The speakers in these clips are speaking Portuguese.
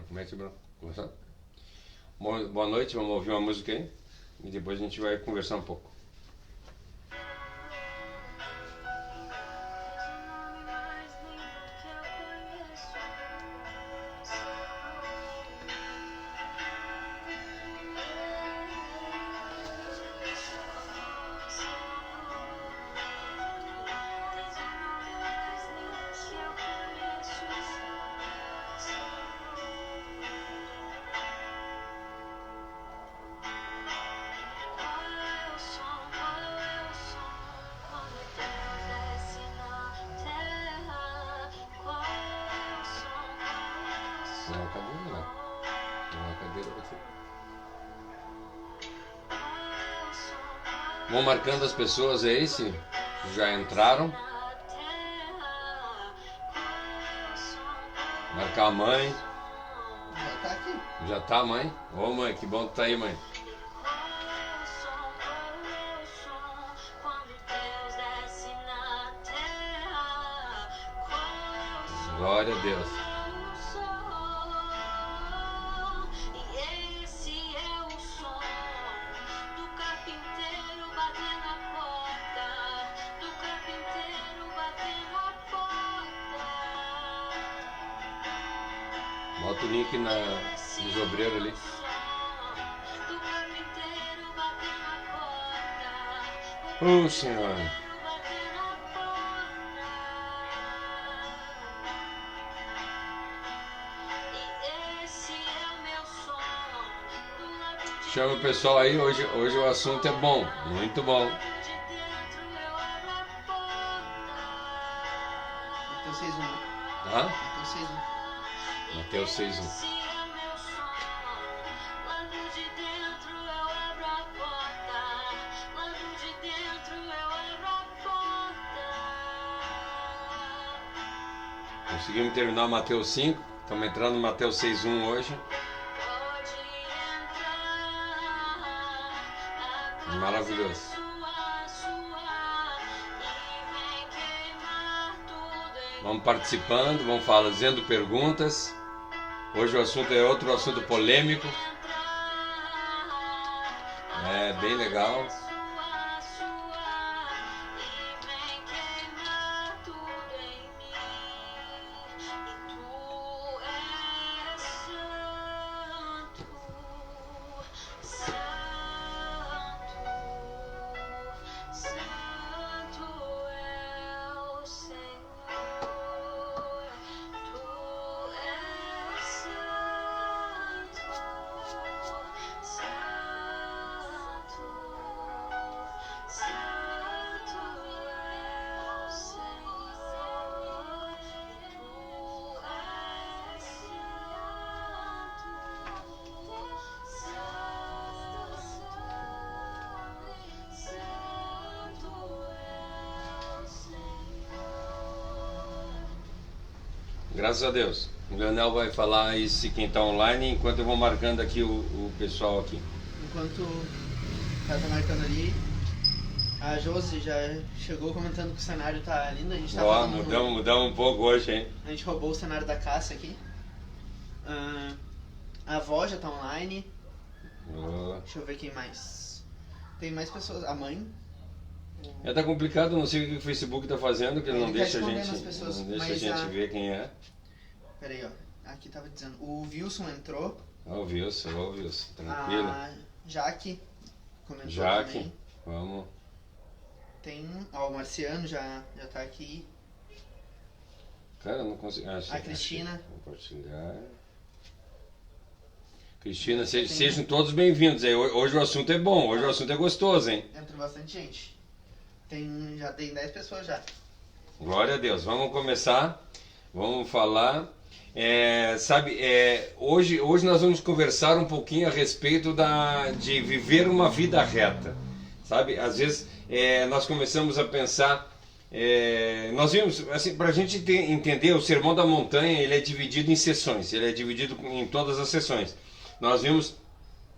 Mete, bro. Boa noite, vamos ouvir uma música aí e depois a gente vai conversar um pouco. Vão marcando as pessoas aí, se já entraram. Marcar a mãe. Já tá aqui. Já tá, mãe? Ô, mãe, que bom que tá aí, mãe. Glória a Deus. Bota o link nos obreiros ali. Oh, Senhor. Chama o pessoal aí, hoje o assunto é bom, muito bom. Mateus 6:1. Hã? Mateus 6:1. Mateus 6:1. Conseguimos terminar Mateus 5, estamos entrando no Mateus 6:1 hoje. Maravilhoso. Vamos participando, vamos fazendo perguntas. Hoje o assunto é outro assunto polêmico. É bem legal. Graças a Deus. O Leonel vai falar aí se quem está online, enquanto eu vou marcando aqui o pessoal aqui. Enquanto o cara tá marcando ali, a Josi já chegou comentando que o cenário tá lindo. A gente tá mudamos um pouco hoje, hein? A gente roubou o cenário da Cássia aqui. A avó já tá online. Deixa eu ver quem mais. Tem mais pessoas. A mãe. Tá complicado, não sei o que o Facebook tá fazendo, que ele não deixa a gente, pessoas, não deixa a gente ver quem é. Peraí, ó. Aqui tava dizendo. O Wilson entrou. Ó, o Wilson, tranquilo. A Jaque comentou Jaque, também. vamos. Tem. Ó, o Marciano já tá aqui. Cara, eu não consigo. A Cristina. Compartilhar. Cristina, sejam todos bem-vindos. Hoje o assunto é bom, hoje o assunto é gostoso, hein? Entrou bastante gente. Já tem 10 pessoas já. Glória a Deus. Vamos começar. Vamos falar. Hoje nós vamos conversar um pouquinho a respeito de viver uma vida reta. Sabe? Às vezes nós começamos a pensar. Nós vimos, assim, para a gente entender, o Sermão da Montanha ele é dividido em sessões. Ele é dividido em todas as sessões. Nós vimos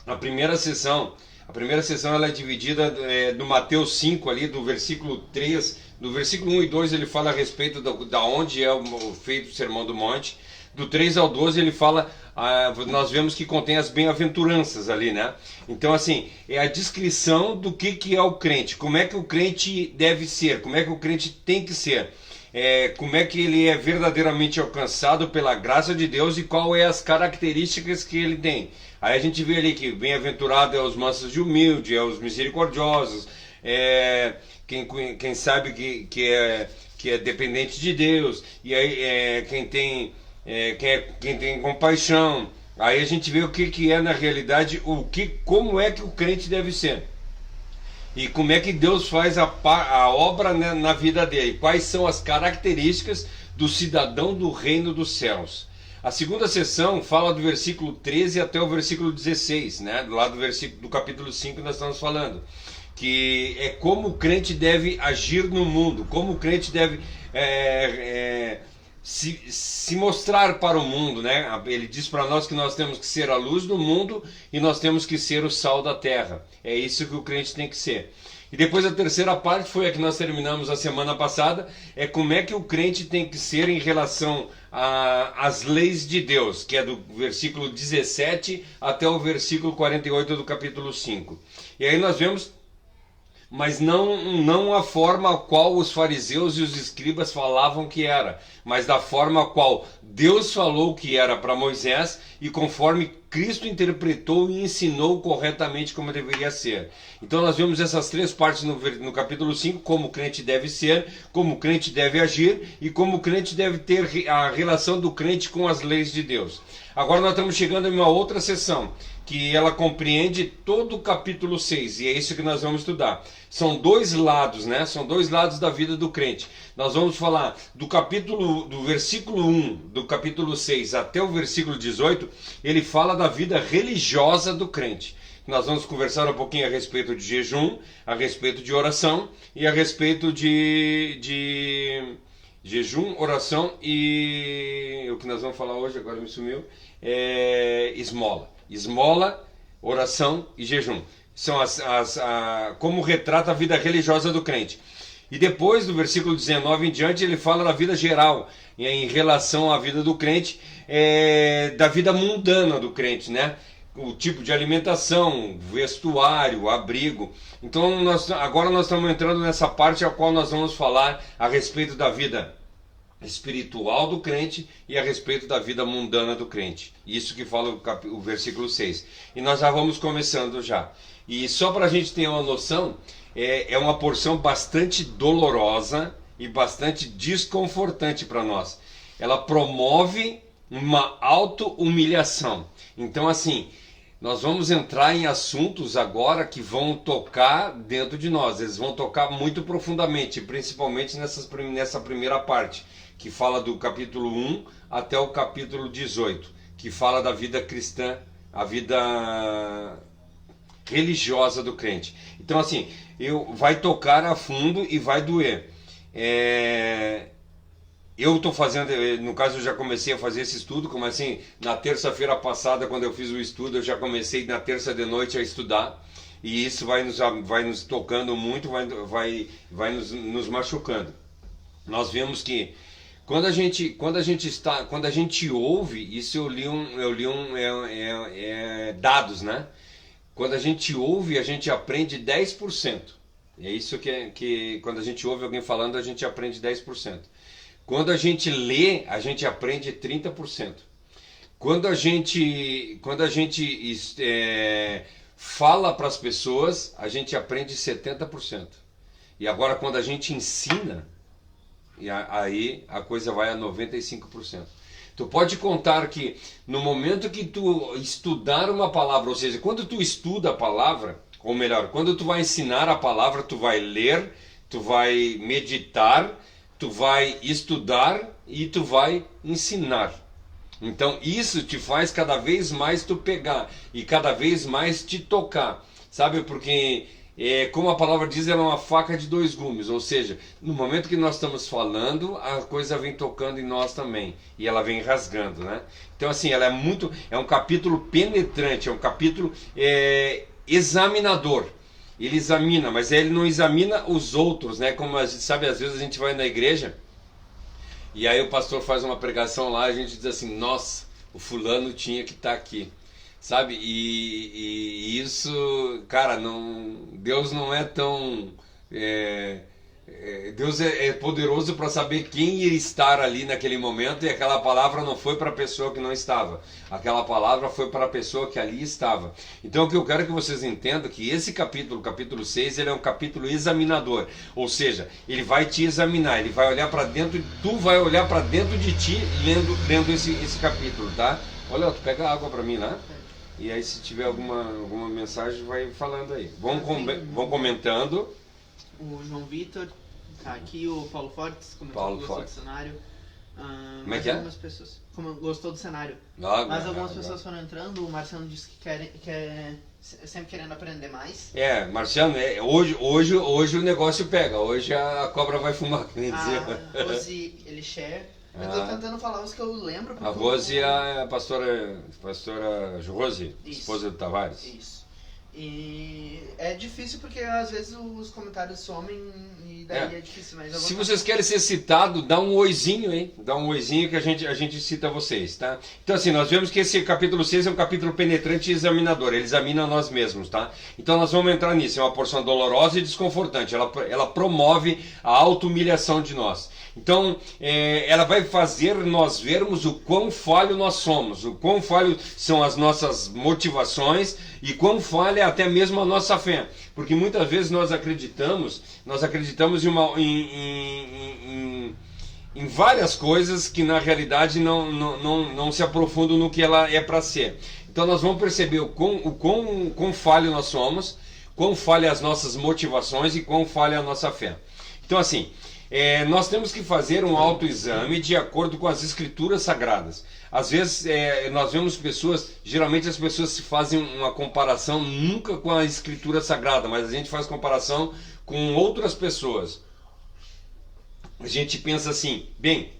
a primeira sessão. A primeira sessão ela é dividida do Mateus 5 ali, do versículo 3, do versículo 1 e 2 ele fala a respeito da onde é feito o Sermão do Monte. do 3 ao 12 ele fala, nós vemos que contém as bem-aventuranças ali, né? Então assim, é a descrição do que é o crente, como é que o crente deve ser, como é que o crente tem que ser. Como é que ele é verdadeiramente alcançado pela graça de Deus e qual é as características que ele tem. Aí a gente vê ali que bem-aventurado é os mansos de humilde, é os misericordiosos, quem sabe que é dependente de Deus, e aí quem tem compaixão. Aí a gente vê o que é na realidade, como é que o crente deve ser. E como é que Deus faz a obra na vida dele? Quais são as características do cidadão do reino dos céus? A segunda sessão fala do versículo 13 até o versículo 16, né? Lá do capítulo 5 nós estamos falando. Que é como o crente deve agir no mundo, como o crente deve se mostrar para o mundo, né? Ele diz para nós que nós temos que ser a luz do mundo e nós temos que ser o sal da terra. É isso que o crente tem que ser. E depois a terceira parte foi a que nós terminamos a semana passada, é como é que o crente tem que ser em relação às leis de Deus, que é do versículo 17 até o versículo 48 do capítulo 5. E aí nós vemos, mas não a forma a qual os fariseus e os escribas falavam que era, mas da forma a qual Deus falou que era para Moisés e conforme Cristo interpretou e ensinou corretamente como deveria ser. Então nós vemos essas três partes no capítulo 5, como o crente deve ser, como o crente deve agir e como o crente deve ter a relação do crente com as leis de Deus. Agora nós estamos chegando em uma outra sessão, que ela compreende todo o capítulo 6, e é isso que nós vamos estudar. São dois lados, né? São dois lados da vida do crente. Nós vamos falar do versículo 1 do capítulo 6 até o versículo 18, ele fala da vida religiosa do crente. Nós vamos conversar um pouquinho a respeito de jejum, a respeito de oração e a respeito de jejum, oração e o que nós vamos falar hoje, agora me sumiu, esmola, oração e jejum. São como retrata a vida religiosa do crente. E depois, do versículo 19 em diante, ele fala da vida geral, em relação à vida do crente, da vida mundana do crente, né? O tipo de alimentação, vestuário, abrigo. Então, agora nós estamos entrando nessa parte a qual nós vamos falar a respeito da vida espiritual do crente e a respeito da vida mundana do crente. Isso que fala o versículo 6. E nós já vamos começando já. E só para a gente ter uma noção, é uma porção bastante dolorosa e bastante desconfortante para nós. Ela promove uma auto-humilhação. Então assim, nós vamos entrar em assuntos agora que vão tocar dentro de nós. Eles vão tocar muito profundamente, principalmente nessa primeira parte, que fala do capítulo 1 até o capítulo 18, que fala da vida cristã, a vida religiosa do crente. Então assim, vai tocar a fundo e vai doer. Eu estou fazendo, no caso eu já comecei a fazer esse estudo, como assim, na terça-feira passada, quando eu fiz o estudo, eu já comecei na terça de noite a estudar, e isso vai nos tocando muito, vai nos machucando. Nós vemos que quando a gente ouve, isso eu li dados, né? Quando a gente ouve, a gente aprende 10%. É isso que quando a gente ouve alguém falando, a gente aprende 10%. Quando a gente lê, a gente aprende 30%. Quando a gente fala para as pessoas, a gente aprende 70%. E agora quando a gente ensina, aí a coisa vai a 95%. Tu pode contar que no momento que tu estudar uma palavra, ou seja, quando tu estuda a palavra, ou melhor, quando tu vai ensinar a palavra, tu vai ler, tu vai meditar, tu vai estudar e tu vai ensinar. Então isso te faz cada vez mais tu pegar e cada vez mais te tocar, sabe? Porque como a palavra diz, ela é uma faca de dois gumes, ou seja, no momento que nós estamos falando, a coisa vem tocando em nós também, e ela vem rasgando, né? Então assim, ela é um capítulo penetrante, é um capítulo examinador. Ele examina, mas ele não examina os outros, né? Como a gente sabe, às vezes a gente vai na igreja E aí o pastor faz uma pregação lá, a gente diz assim, nossa, o fulano tinha que estar aqui. Sabe? E isso, cara, Deus não é tão... Deus é poderoso para saber quem ia estar ali naquele momento, e aquela palavra não foi para a pessoa que não estava, aquela palavra foi para a pessoa que ali estava. Então o que eu quero que vocês entendam é que esse capítulo, capítulo 6, ele é um capítulo examinador, ou seja, ele vai te examinar, ele vai olhar para dentro, tu vai olhar para dentro de ti lendo esse capítulo, tá? Olha, tu pega água para mim lá, e aí se tiver alguma mensagem vai falando aí, vão comentando. O João Vitor tá aqui, o Paulo Fortes comentou que gostou do cenário. Como é que é? Algumas pessoas gostou do cenário. Mas algumas pessoas foram entrando, o Marciano disse que é sempre querendo aprender mais. Marciano, hoje o negócio pega, hoje a cobra vai fumar, quer dizer. A Rose Elixer, eu tô tentando falar os que eu lembro. A Rose é a pastora Rose, esposa do Tavares. Isso. E é difícil porque às vezes os comentários somem e daí é difícil. Mas se vocês querem ser citados, dá um oizinho, hein? Dá um oizinho que a gente cita vocês, tá? Então assim, nós vemos que esse capítulo 6 é um capítulo penetrante e examinador. Ele examina nós mesmos, tá? Então nós vamos entrar nisso. É uma porção dolorosa e desconfortante. Ela promove a auto-humilhação de nós. Então, ela vai fazer nós vermos o quão falho nós somos, o quão falho são as nossas motivações e quão falha até mesmo a nossa fé. Porque muitas vezes nós acreditamos em várias coisas que na realidade não se aprofundam no que ela é para ser. Então nós vamos perceber o quão falho nós somos, quão falha as nossas motivações e quão falha a nossa fé. Então assim... nós temos que fazer um autoexame de acordo com as escrituras sagradas. Às vezes nós vemos pessoas, geralmente as pessoas se fazem uma comparação nunca com a escritura sagrada, mas a gente faz comparação com outras pessoas. A gente pensa assim, bem,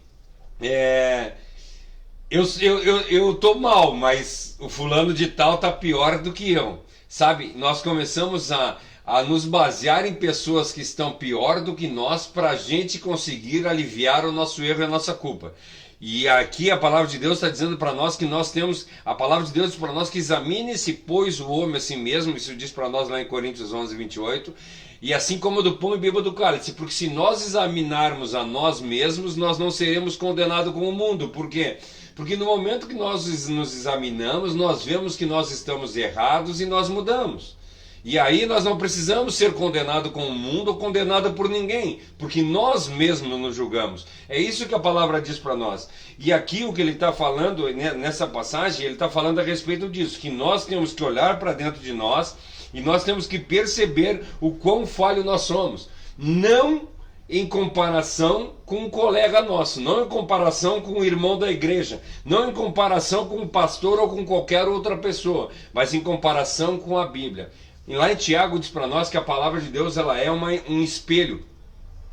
eu tô mal, mas o fulano de tal tá pior do que eu. Sabe, nós começamos a nos basear em pessoas que estão pior do que nós para a gente conseguir aliviar o nosso erro e a nossa culpa. E aqui a palavra de Deus está dizendo para nós que nós temos, a palavra de Deus diz para nós que examine-se, pois, o homem a si mesmo, isso diz para nós lá em Coríntios 11, 28, e assim como do pão e beba do cálice, porque se nós examinarmos a nós mesmos, nós não seremos condenados com o mundo. Por quê? Porque no momento que nós nos examinamos, nós vemos que nós estamos errados e nós mudamos. E aí nós não precisamos ser condenados com o mundo ou condenados por ninguém, porque nós mesmos nos julgamos. É isso que a palavra diz para nós. E aqui o que ele está falando, nessa passagem, ele está falando a respeito disso, que nós temos que olhar para dentro de nós e nós temos que perceber o quão falho nós somos. Não em comparação com um colega nosso, não em comparação com o irmão da igreja, não em comparação com um pastor ou com qualquer outra pessoa, mas em comparação com a Bíblia. E lá em Tiago diz para nós que a palavra de Deus ela é um espelho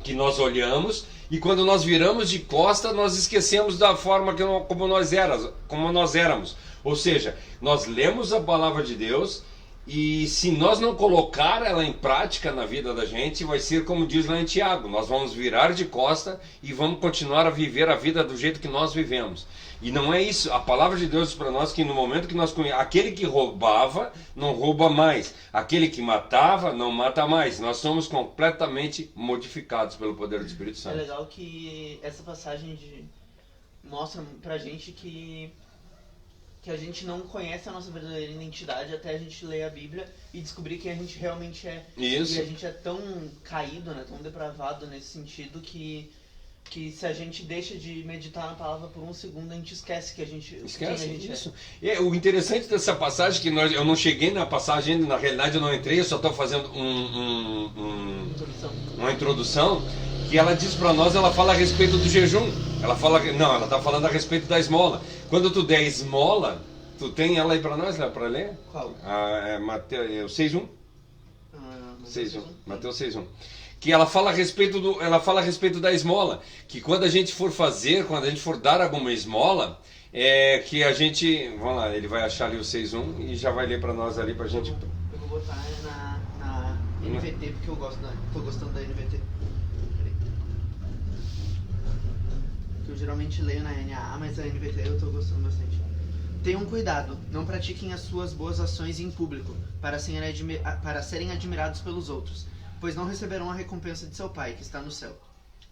que nós olhamos e quando nós viramos de costa nós esquecemos da forma como nós éramos. Ou seja, nós lemos a palavra de Deus e se nós não colocar ela em prática na vida da gente, vai ser como diz lá em Tiago, nós vamos virar de costa e vamos continuar a viver a vida do jeito que nós vivemos. E não é isso, a palavra de Deus diz para nós que no momento que nós conhecemos, aquele que roubava não rouba mais, aquele que matava não mata mais, nós somos completamente modificados pelo poder do Espírito Santo. É legal que essa passagem mostra pra gente que a gente não conhece a nossa verdadeira identidade até a gente ler a Bíblia e descobrir quem a gente realmente é. Isso. E a gente é tão caído, né, tão depravado nesse sentido que se a gente deixa de meditar na palavra por um segundo, a gente esquece que a gente, quem a gente isso. O interessante dessa passagem, que eu não cheguei na passagem ainda, na realidade eu não entrei, eu só estou fazendo uma introdução, que ela diz para nós, ela fala a respeito do jejum. Ela está falando a respeito da esmola. Quando tu der esmola, tu tem ela aí para nós, para ler? Qual? Mateus 6.1. 6.1. Mateus 6.1. Que ela fala a respeito da esmola, que quando a gente for dar alguma esmola, que a gente, vamos lá, ele vai achar ali o 6.1 e já vai ler para nós ali pra gente. Eu vou botar na NVT porque eu tô gostando da NVT. que eu geralmente leio na NAA, mas a NVT eu tô gostando bastante. Tenham cuidado, não pratiquem as suas boas ações em público, para serem admirados pelos outros, pois não receberão a recompensa de seu Pai, que está no céu.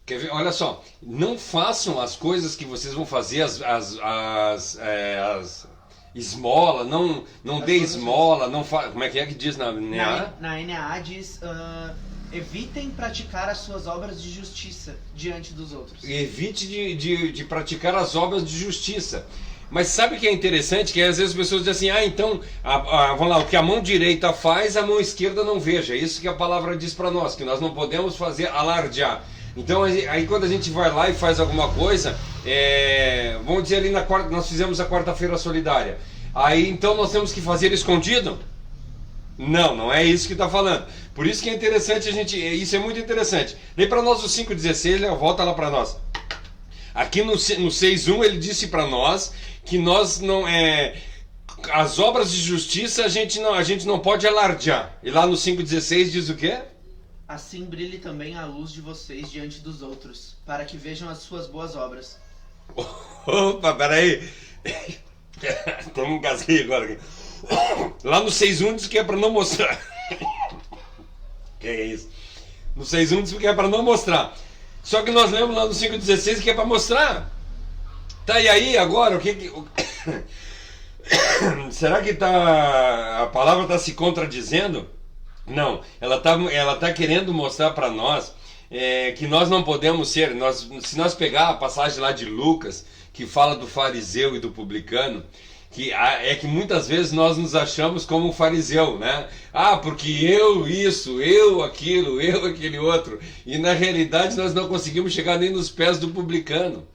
Quer ver? Olha só, não façam as coisas que vocês vão fazer, as esmola, não dê esmola, não como é que diz na NAA? Na NAA diz, evitem praticar as suas obras de justiça diante dos outros. Evite de praticar as obras de justiça. Mas sabe o que é interessante? Que às vezes as pessoas dizem assim, então, vamos lá, o que a mão direita faz, a mão esquerda não veja. É isso que a palavra diz para nós, que nós não podemos fazer alardear. Então, aí quando a gente vai lá e faz alguma coisa, vamos dizer ali nós fizemos a quarta-feira solidária. Aí então nós temos que fazer escondido? Não é isso que está falando. Por isso que é interessante isso é muito interessante. Daí para nós o 5,16, volta lá para nós. Aqui no 6,1 ele disse para nós que nós não as obras de justiça a gente não pode alardear. E lá no 5,16 diz o quê? Assim brilhe também a luz de vocês diante dos outros, para que vejam as suas boas obras. Opa, peraí. Temos um gasgueio agora aqui. Lá no 6,1 diz que é para não mostrar. Que é isso? No 6,1 diz que é para não mostrar. Só que nós lemos lá no 5,16 que é para mostrar. Tá, e aí agora o que será que a palavra está se contradizendo? Não, ela tá querendo mostrar para nós que nós não podemos ser. Se nós pegar a passagem lá de Lucas, que fala do fariseu e do publicano, que muitas vezes nós nos achamos como um fariseu, né? Porque eu isso, eu aquilo, eu aquele outro. E na realidade nós não conseguimos chegar nem nos pés do publicano.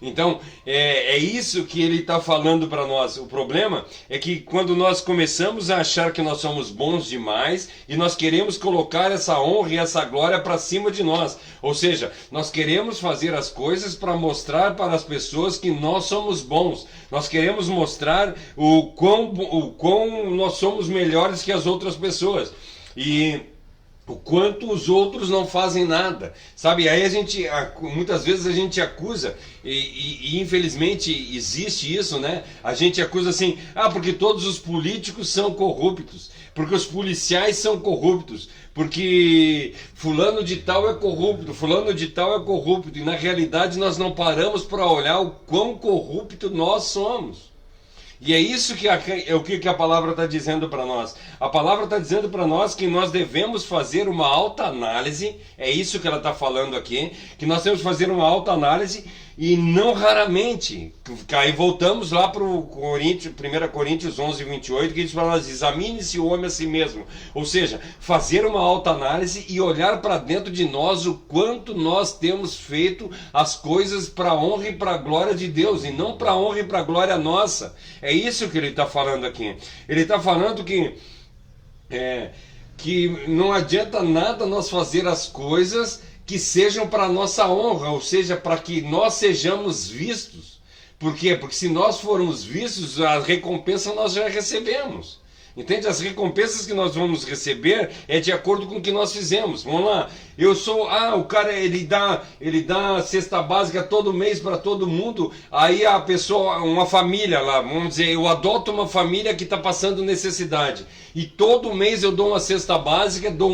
Então, é isso que ele está falando para nós. O problema é que quando nós começamos a achar que nós somos bons demais e nós queremos colocar essa honra e essa glória para cima de nós. Ou seja, nós queremos fazer as coisas para mostrar para as pessoas que nós somos bons. Nós queremos mostrar o quão nós somos melhores que as outras pessoas. E o quanto os outros não fazem nada, sabe? Aí muitas vezes a gente acusa, e infelizmente existe isso, né? A gente acusa assim, porque todos os políticos são corruptos, porque os policiais são corruptos, porque fulano de tal é corrupto, fulano de tal é corrupto, e na realidade nós não paramos para olhar o quão corrupto nós somos. E é isso que a palavra está dizendo para nós. A palavra está dizendo para nós que nós devemos fazer uma autoanálise. É isso que ela está falando aqui. Que nós temos que fazer uma autoanálise e não raramente. Aí voltamos lá para o 1 Coríntios 11, 28, que diz para nós, examine-se o homem a si mesmo. Ou seja, fazer uma autoanálise e olhar para dentro de nós o quanto nós temos feito as coisas para a honra e para a glória de Deus, e não para a honra e para a glória nossa. É isso que ele está falando aqui. Ele está falando que não adianta nada nós fazer as coisas que sejam para a nossa honra, ou seja, para que nós sejamos vistos. Por quê? Porque se nós formos vistos, a recompensa nós já recebemos. Entende? As recompensas que nós vamos receber é de acordo com o que nós fizemos. Vamos lá. Eu sou, o cara ele dá cesta básica todo mês para todo mundo. Aí a pessoa, uma família lá, vamos dizer, eu adoto uma família que está passando necessidade. E todo mês eu dou uma cesta básica, dou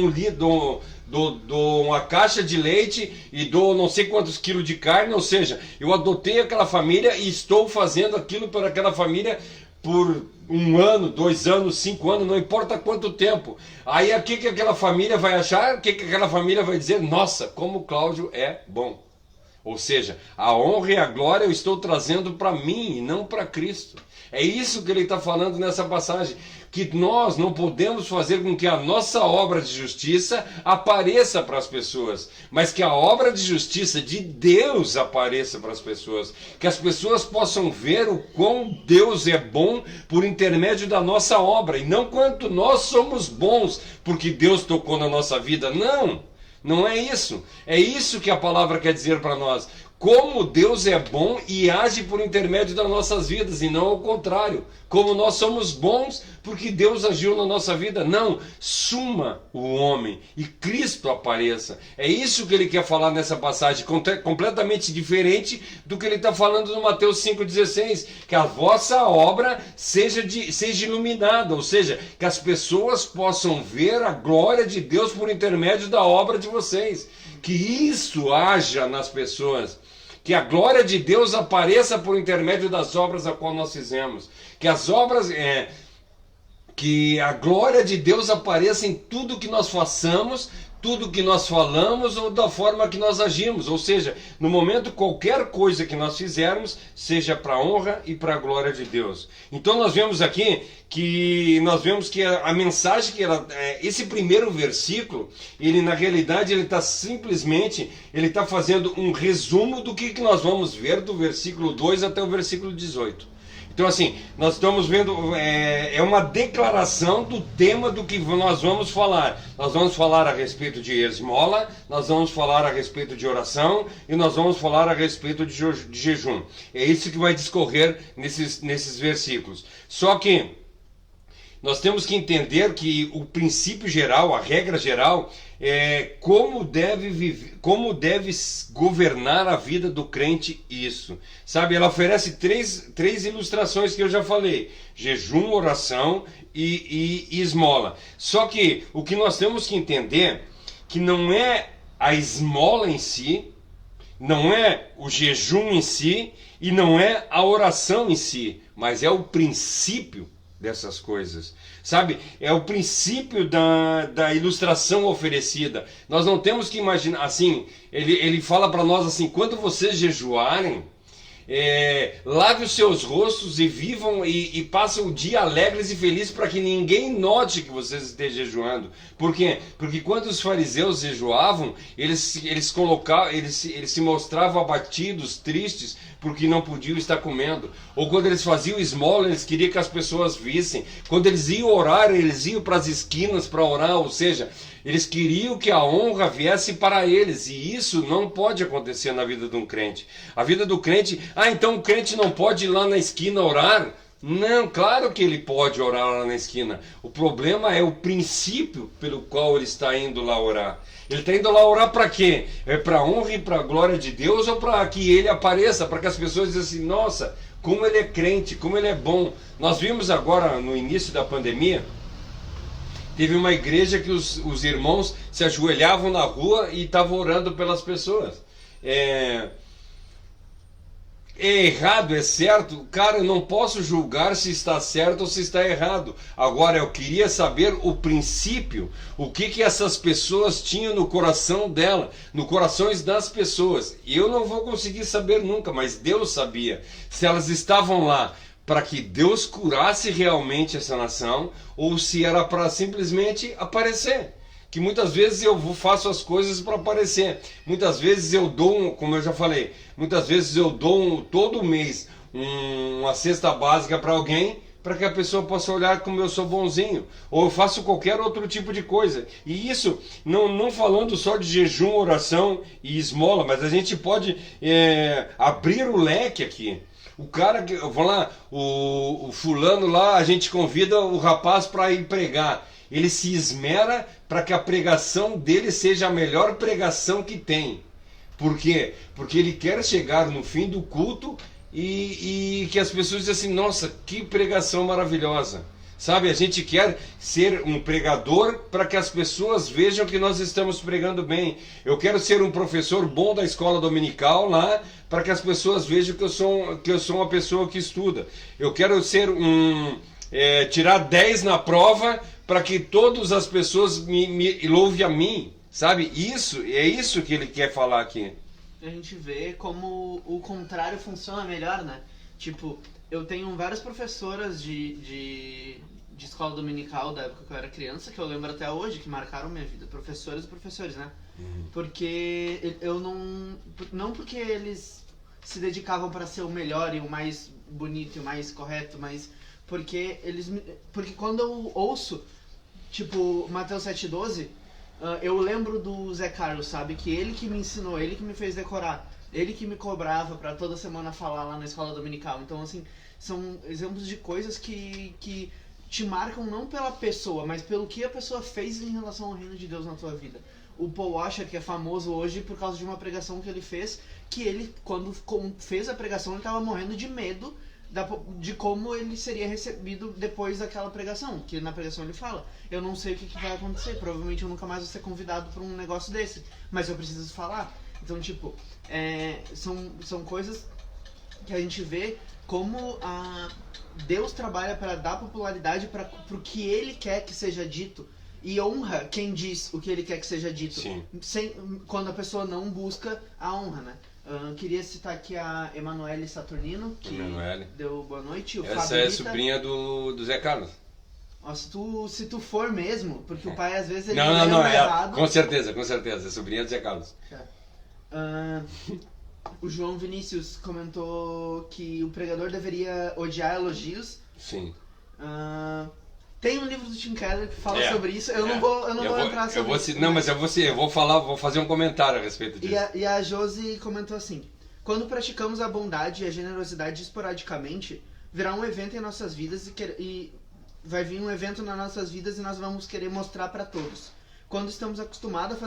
uma caixa de leite e dou não sei quantos quilos de carne. Ou seja, eu adotei aquela família e estou fazendo aquilo para aquela família por 1 ano, 2 anos, 5 anos, não importa quanto tempo. Aí o que aquela família vai achar? O que aquela família vai dizer? Nossa, como o Cláudio é bom. Ou seja, a honra e a glória eu estou trazendo para mim e não para Cristo. É isso que ele está falando nessa passagem, que nós não podemos fazer com que a nossa obra de justiça apareça para as pessoas, mas que a obra de justiça de Deus apareça para as pessoas, que as pessoas possam ver o quão Deus é bom por intermédio da nossa obra, e não quanto nós somos bons porque Deus tocou na nossa vida. Não é isso. É isso que a palavra quer dizer para nós. como Deus é bom e age por intermédio das nossas vidas, e não ao contrário. Como nós somos bons porque Deus agiu na nossa vida. Não, suma o homem e Cristo apareça. É isso que ele quer falar nessa passagem, completamente diferente do que ele está falando no Mateus 5,16. Que a vossa obra seja iluminada, ou seja, que as pessoas possam ver a glória de Deus por intermédio da obra de vocês. Que isso haja nas pessoas. Que a glória de Deus apareça por intermédio das obras a qual nós fizemos. Que as obras, que a glória de Deus apareça em tudo que nós façamos, tudo que nós falamos ou da forma que nós agimos. Ou seja, no momento qualquer coisa que nós fizermos, seja para a honra e para a glória de Deus. Então nós vemos aqui que a mensagem que esse primeiro versículo, ele na realidade ele está simplesmente, ele está fazendo um resumo do que nós vamos ver do versículo 2 até o versículo 18. Então assim, nós estamos vendo, é uma declaração do tema do que nós vamos falar. Nós vamos falar a respeito de esmola, nós vamos falar a respeito de oração e nós vamos falar a respeito de jejum. É isso que vai discorrer nesses versículos. Só que nós temos que entender que o princípio geral, a regra geral, é como deve governar a vida do crente isso. Sabe, ela oferece três ilustrações que eu já falei: jejum, oração e esmola. Só que o que nós temos que entender que não é a esmola em si, não é o jejum em si e não é a oração em si, mas é o princípio dessas coisas, sabe? É o princípio da ilustração oferecida. Nós não temos que imaginar, assim, ele fala para nós assim: quando vocês jejuarem, lave os seus rostos e vivam e passem o dia alegres e felizes, para que ninguém note que vocês estejam jejuando. Por quê? Porque quando os fariseus jejuavam, eles se mostravam abatidos, tristes, porque não podiam estar comendo. Ou quando eles faziam esmola, eles queriam que as pessoas vissem. Quando eles iam orar, eles iam para as esquinas para orar, ou seja, eles queriam que a honra viesse para eles, e isso não pode acontecer na vida de um crente. A vida do crente, então o crente não pode ir lá na esquina orar? Não, claro que ele pode orar lá na esquina. O problema é o princípio pelo qual ele está indo lá orar. Ele está indo lá orar para quê? É para a honra e para a glória de Deus, ou para que ele apareça, para que as pessoas dizem assim: nossa, como ele é crente, como ele é bom. Nós vimos agora no início da pandemia, teve uma igreja que os irmãos se ajoelhavam na rua e estavam orando pelas pessoas. É errado, é certo? Cara, eu não posso julgar se está certo ou se está errado. Agora, eu queria saber o princípio, o que essas pessoas tinham no coração dela, no corações das pessoas. Eu não vou conseguir saber nunca, mas Deus sabia. Se elas estavam lá para que Deus curasse realmente essa nação, ou se era para simplesmente aparecer. Que muitas vezes eu faço as coisas para aparecer. Muitas vezes eu dou, como eu já falei, muitas vezes eu dou todo mês uma cesta básica para alguém, para que a pessoa possa olhar como eu sou bonzinho. Ou eu faço qualquer outro tipo de coisa. E isso, não falando só de jejum, oração e esmola, mas a gente pode abrir o leque aqui. O cara que, vamos lá, o fulano lá, a gente convida o rapaz para ir pregar. Ele se esmera para que a pregação dele seja a melhor pregação que tem. Por quê? Porque ele quer chegar no fim do culto e que as pessoas dizem assim: nossa, que pregação maravilhosa. Sabe, a gente quer ser um pregador para que as pessoas vejam que nós estamos pregando bem. Eu quero ser um professor bom da escola dominical lá, para que as pessoas vejam que eu sou uma pessoa que estuda. Eu quero ser tirar 10 na prova, para que todas as pessoas me louvem a mim, sabe? É isso que ele quer falar aqui. A gente vê como o contrário funciona melhor, né? Tipo, eu tenho várias professoras de escola dominical da época que eu era criança, que eu lembro até hoje, que marcaram minha vida. Professoras e professores, né? Porque eu não porque eles se dedicavam para ser o melhor e o mais bonito e o mais correto, mas porque quando eu ouço, tipo, Mateus 7,12, eu lembro do Zé Carlos, sabe? Que ele que me ensinou, ele que me fez decorar. Ele que me cobrava pra toda semana falar lá na escola dominical. Então, assim, são exemplos de coisas que te marcam não pela pessoa, mas pelo que a pessoa fez em relação ao reino de Deus na tua vida. O Paul Washer, que é famoso hoje por causa de uma pregação que ele fez, que ele, quando fez a pregação, ele estava morrendo de medo de como ele seria recebido depois daquela pregação. Que na pregação ele fala, eu não sei o que vai acontecer, provavelmente eu nunca mais vou ser convidado para um negócio desse, mas eu preciso falar. Então, tipo, são coisas que a gente vê como Deus trabalha para dar popularidade para o que Ele quer que seja dito e honra quem diz o que Ele quer que seja dito, quando a pessoa não busca a honra, né? Queria citar aqui a Emanuele Saturnino, que deu boa noite. Essa é a sobrinha do Zé Carlos. Ó, se tu for mesmo, porque o pai às vezes ele não, errado. Com certeza, é sobrinha do Zé Carlos. O João Vinícius comentou que o pregador deveria odiar elogios. Sim. Tem um livro do Tim Keller que fala sobre isso. Eu não vou entrar sobre isso. Não, mas eu vou fazer um comentário a respeito disso. E a Josi comentou assim: quando praticamos a bondade e a generosidade esporadicamente, virá um evento em nossas vidas e vai vir um evento nas nossas vidas e nós vamos querer mostrar para todos. Quando estamos acostumados a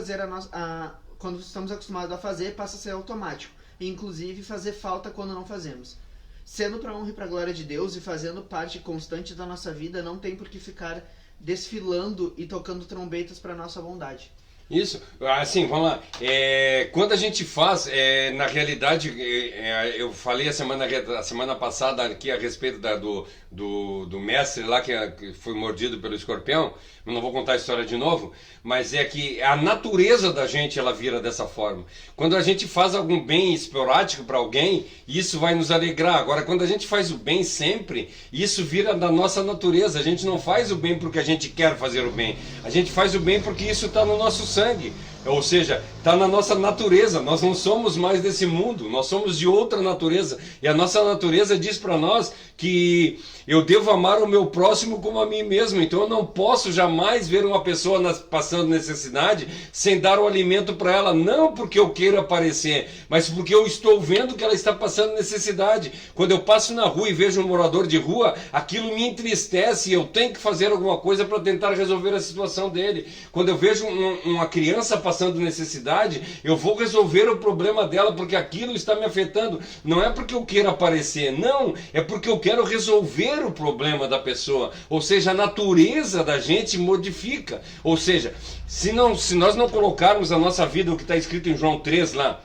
fazer passa a ser automático. E inclusive fazer falta quando não fazemos. Sendo para honra e para glória de Deus e fazendo parte constante da nossa vida, não tem por que ficar desfilando e tocando trombetas para nossa bondade. Isso, assim, vamos lá. Quando a gente faz, na realidade, eu falei a semana passada aqui a respeito do mestre lá que foi mordido pelo escorpião. Eu não vou contar a história de novo, mas é que a natureza da gente ela vira dessa forma. Quando a gente faz algum bem esporádico para alguém, isso vai nos alegrar. Agora, quando a gente faz o bem sempre, isso vira da nossa natureza. A gente não faz o bem porque a gente quer fazer o bem. A gente faz o bem porque isso está no nosso sangue. Ou seja, está na nossa natureza. Nós não somos mais desse mundo, nós somos de outra natureza. E a nossa natureza diz para nós que eu devo amar o meu próximo como a mim mesmo. Então eu não posso jamais ver uma pessoa passando necessidade sem dar o alimento para ela. Não porque eu queira aparecer, mas porque eu estou vendo que ela está passando necessidade. Quando eu passo na rua e vejo um morador de rua, aquilo me entristece e eu tenho que fazer alguma coisa para tentar resolver a situação dele. Quando eu vejo uma criança passando necessidade, eu vou resolver o problema dela porque aquilo está me afetando. Não é porque eu queira aparecer, não, é porque eu quero resolver o problema da pessoa. Ou seja, a natureza da gente modifica. Ou seja, se nós não colocarmos a nossa vida, o que está escrito em João 3 lá,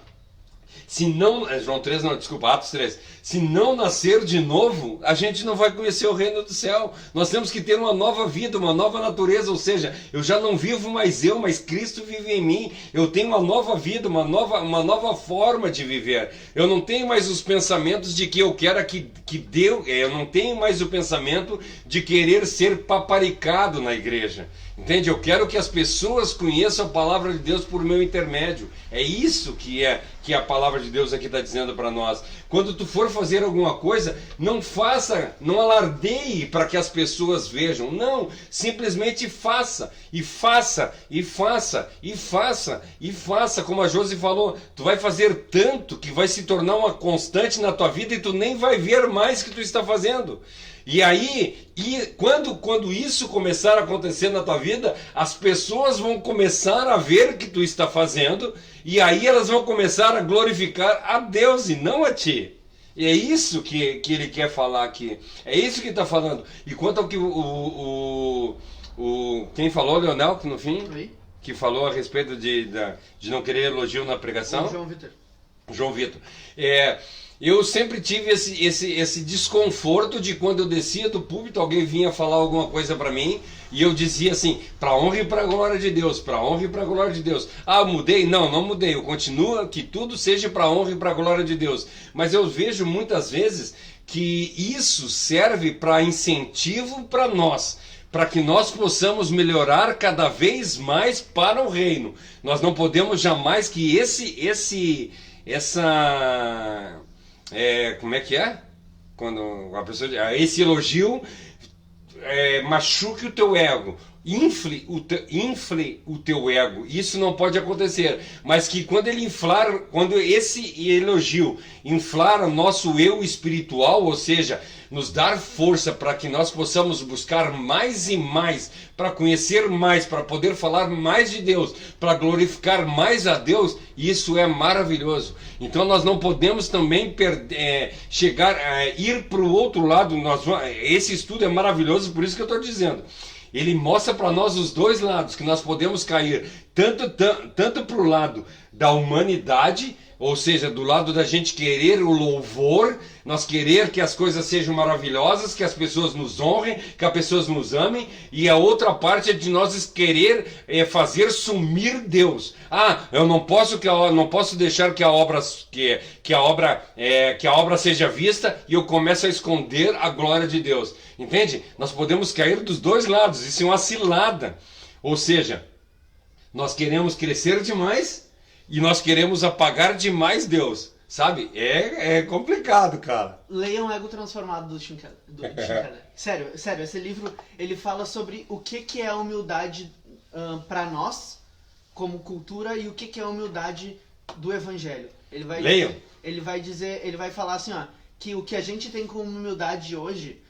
Atos 3. Se não nascer de novo, a gente não vai conhecer o reino do céu. Nós temos que ter uma nova vida, uma nova natureza. Ou seja, eu já não vivo mais eu, mas Cristo vive em mim. Eu tenho uma nova vida, uma nova forma de viver. Eu não tenho mais os pensamentos de que eu quero que Deus. Eu não tenho mais o pensamento de querer ser paparicado na igreja. Entende? Eu quero que as pessoas conheçam a palavra de Deus por meu intermédio. É isso que a palavra de Deus aqui está dizendo para nós. Quando tu for fazer alguma coisa, não alardeie para que as pessoas vejam. Não, simplesmente faça. E faça, e faça, e faça, e faça. Como a Josi falou, tu vai fazer tanto que vai se tornar uma constante na tua vida e tu nem vai ver mais que tu está fazendo. E aí, quando isso começar a acontecer na tua vida, as pessoas vão começar a ver o que tu está fazendo, e aí elas vão começar a glorificar a Deus e não a ti. E é isso que ele quer falar aqui. É isso que está falando. E quanto ao que quem falou, Leonel, que no fim, Oi? Que falou a respeito de não querer elogio na pregação? O João Vitor. João Vitor. Eu sempre tive esse desconforto de quando eu descia do púlpito, alguém vinha falar alguma coisa para mim e eu dizia assim, para honra e para glória de Deus, para honra e para glória de Deus. Ah, mudei? Não mudei, eu continuo que tudo seja para honra e para glória de Deus. Mas eu vejo muitas vezes que isso serve para incentivo para nós, para que nós possamos melhorar cada vez mais para o reino. Nós não podemos jamais que como é que é? Quando a pessoa esse elogio machuque o teu ego. infle o teu ego. Isso não pode acontecer. Mas que quando ele inflar, quando esse elogio inflar o nosso eu espiritual, ou seja, nos dar força para que nós possamos buscar mais e mais, para conhecer mais, para poder falar mais de Deus, para glorificar mais a Deus, isso é maravilhoso. Então nós não podemos também ir para o outro lado. Esse estudo é maravilhoso, por isso que eu estou dizendo. Ele mostra para nós os dois lados, que nós podemos cair tanto para o lado da humanidade, ou seja, do lado da gente querer o louvor, nós querer que as coisas sejam maravilhosas, que as pessoas nos honrem, que as pessoas nos amem, e a outra parte é de nós querer fazer sumir Deus. Eu não posso deixar que a obra seja vista e eu começo a esconder a glória de Deus. Entende? Nós podemos cair dos dois lados, isso é uma cilada. Ou seja, nós queremos crescer demais e nós queremos apagar demais Deus. Sabe? É complicado, cara. Leiam Ego Transformado do Tim Keller. Sério, esse livro ele fala sobre o que é a humildade para nós, como cultura, e o que é a humildade do Evangelho. Leiam. Ele vai falar assim, que o que a gente tem como humildade hoje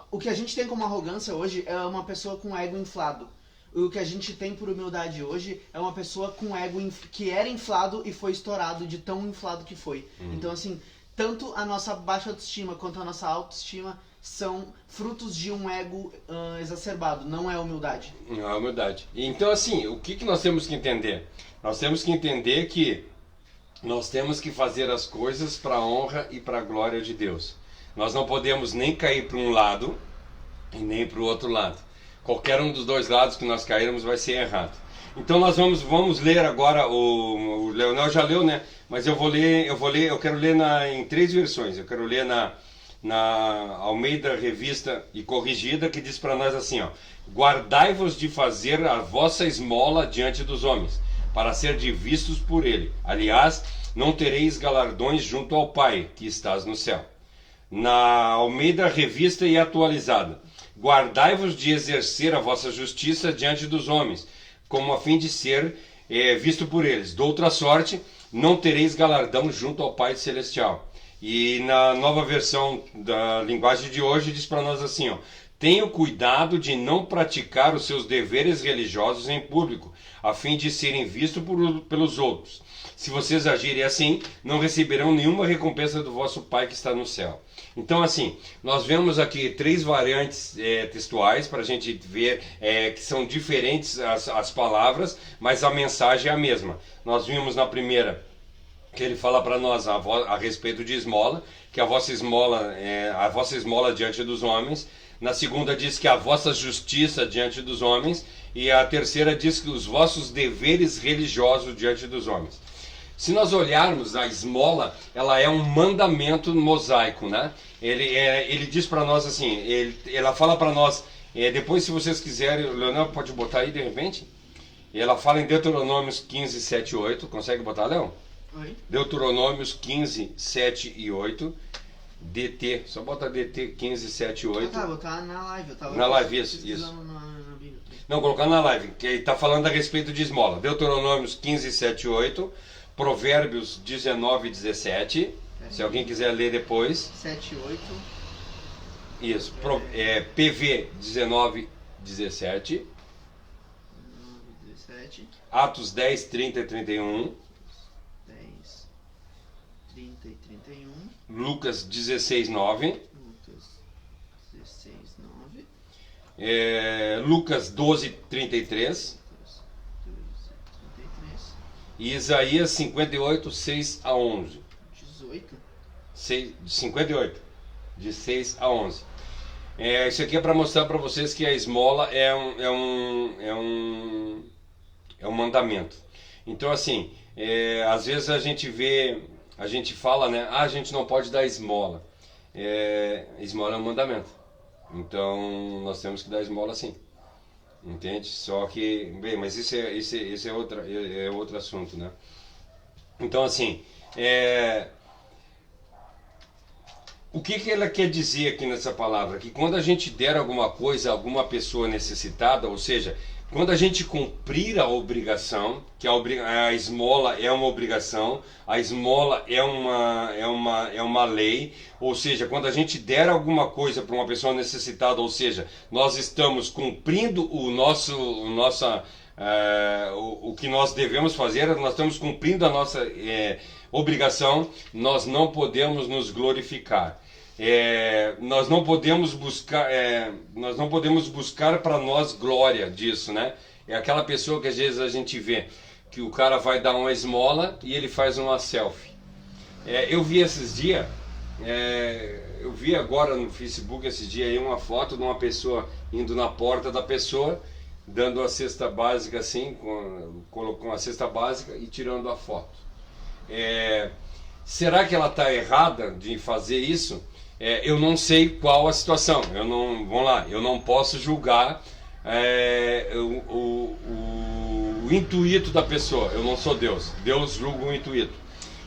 o que a gente tem como arrogância hoje é uma pessoa com ego inflado. O que a gente tem por humildade hoje é uma pessoa com ego que era inflado e foi estourado de tão inflado que foi. Então, assim, tanto a nossa baixa autoestima quanto a nossa autoestima são frutos de um ego exacerbado, não é humildade. Não é humildade. Então, assim, o que nós temos que entender? Nós temos que entender que nós temos que fazer as coisas para a honra e para a glória de Deus. Nós não podemos nem cair para um lado e nem para o outro lado. Qualquer um dos dois lados que nós cairmos vai ser errado. Então nós vamos ler agora, o Leonel já leu, né? Mas eu quero ler em 3 versões. Eu quero ler na Almeida Revista e Corrigida, que diz para nós assim, guardai-vos de fazer a vossa esmola diante dos homens, para ser vistos por ele. Aliás, não tereis galardões junto ao Pai, que estás no céu. Na Almeida Revista e Atualizada, guardai-vos de exercer a vossa justiça diante dos homens, como a fim de ser visto por eles. De outra sorte, não tereis galardão junto ao Pai Celestial. E na nova versão da linguagem de hoje diz para nós assim, tenham cuidado de não praticar os seus deveres religiosos em público, a fim de serem vistos pelos outros. Se vocês agirem assim, não receberão nenhuma recompensa do vosso Pai que está no céu. Então, assim, nós vemos aqui 3 variantes textuais para a gente ver que são diferentes as palavras, mas a mensagem é a mesma. Nós vimos na primeira que ele fala para nós a respeito de esmola, que a vossa esmola diante dos homens. Na segunda diz que a vossa justiça diante dos homens. E a terceira diz que os vossos deveres religiosos diante dos homens. Se nós olharmos a esmola, ela é um mandamento mosaico, né? Ele diz para nós assim, ela fala para nós, depois se vocês quiserem, o Leonel pode botar aí de repente? Ela fala em Deuteronômios 15, 7 e 8, consegue botar, Leão? Oi? Deuteronômios 15, 7 e 8, DT, só bota DT 15, 7 e 8. Botar na live, eu tava na live, isso. na Bíblia. Não, colocar na live, que ele está falando a respeito de esmola. Deuteronômios 15, 7 e 8, Provérbios 19 e 17, se alguém quiser ler depois. 7 e 8. Isso, PV 19, 17. 17. Atos 10, 30 e 31. 10, 30 e 31. Lucas 16, 9. Lucas 16, 9. Lucas 12, 33. Lucas 12, 33. E Isaías 58, 6 a 11. 18. 58, de 6 a 11. Isso aqui é para mostrar para vocês que a esmola é um mandamento. Então, assim, às vezes a gente fala, né? A gente não pode dar esmola. Esmola é um mandamento. Então, nós temos que dar esmola sim. Entende? Só que, bem, mas isso é outro assunto, né? O que ela quer dizer aqui nessa palavra? Que quando a gente der alguma coisa a alguma pessoa necessitada, ou seja, quando a gente cumprir a obrigação, que a esmola é uma obrigação, a esmola é uma lei, ou seja, quando a gente der alguma coisa para uma pessoa necessitada, ou seja, nós estamos cumprindo o que nós devemos fazer, nós estamos cumprindo a nossa obrigação, nós não podemos nos glorificar. Nós não podemos buscar para nós glória disso, né? É aquela pessoa que às vezes a gente vê que o cara vai dar uma esmola e ele faz uma selfie. Eu vi esses dias, eu vi agora no Facebook esses dias aí uma foto de uma pessoa indo na porta da pessoa, dando a cesta básica assim, colocou uma cesta básica e tirando a foto. Será que ela está errada de fazer isso? Eu não sei qual a situação. Eu não posso julgar o intuito da pessoa. Eu não sou Deus. Deus julga o intuito.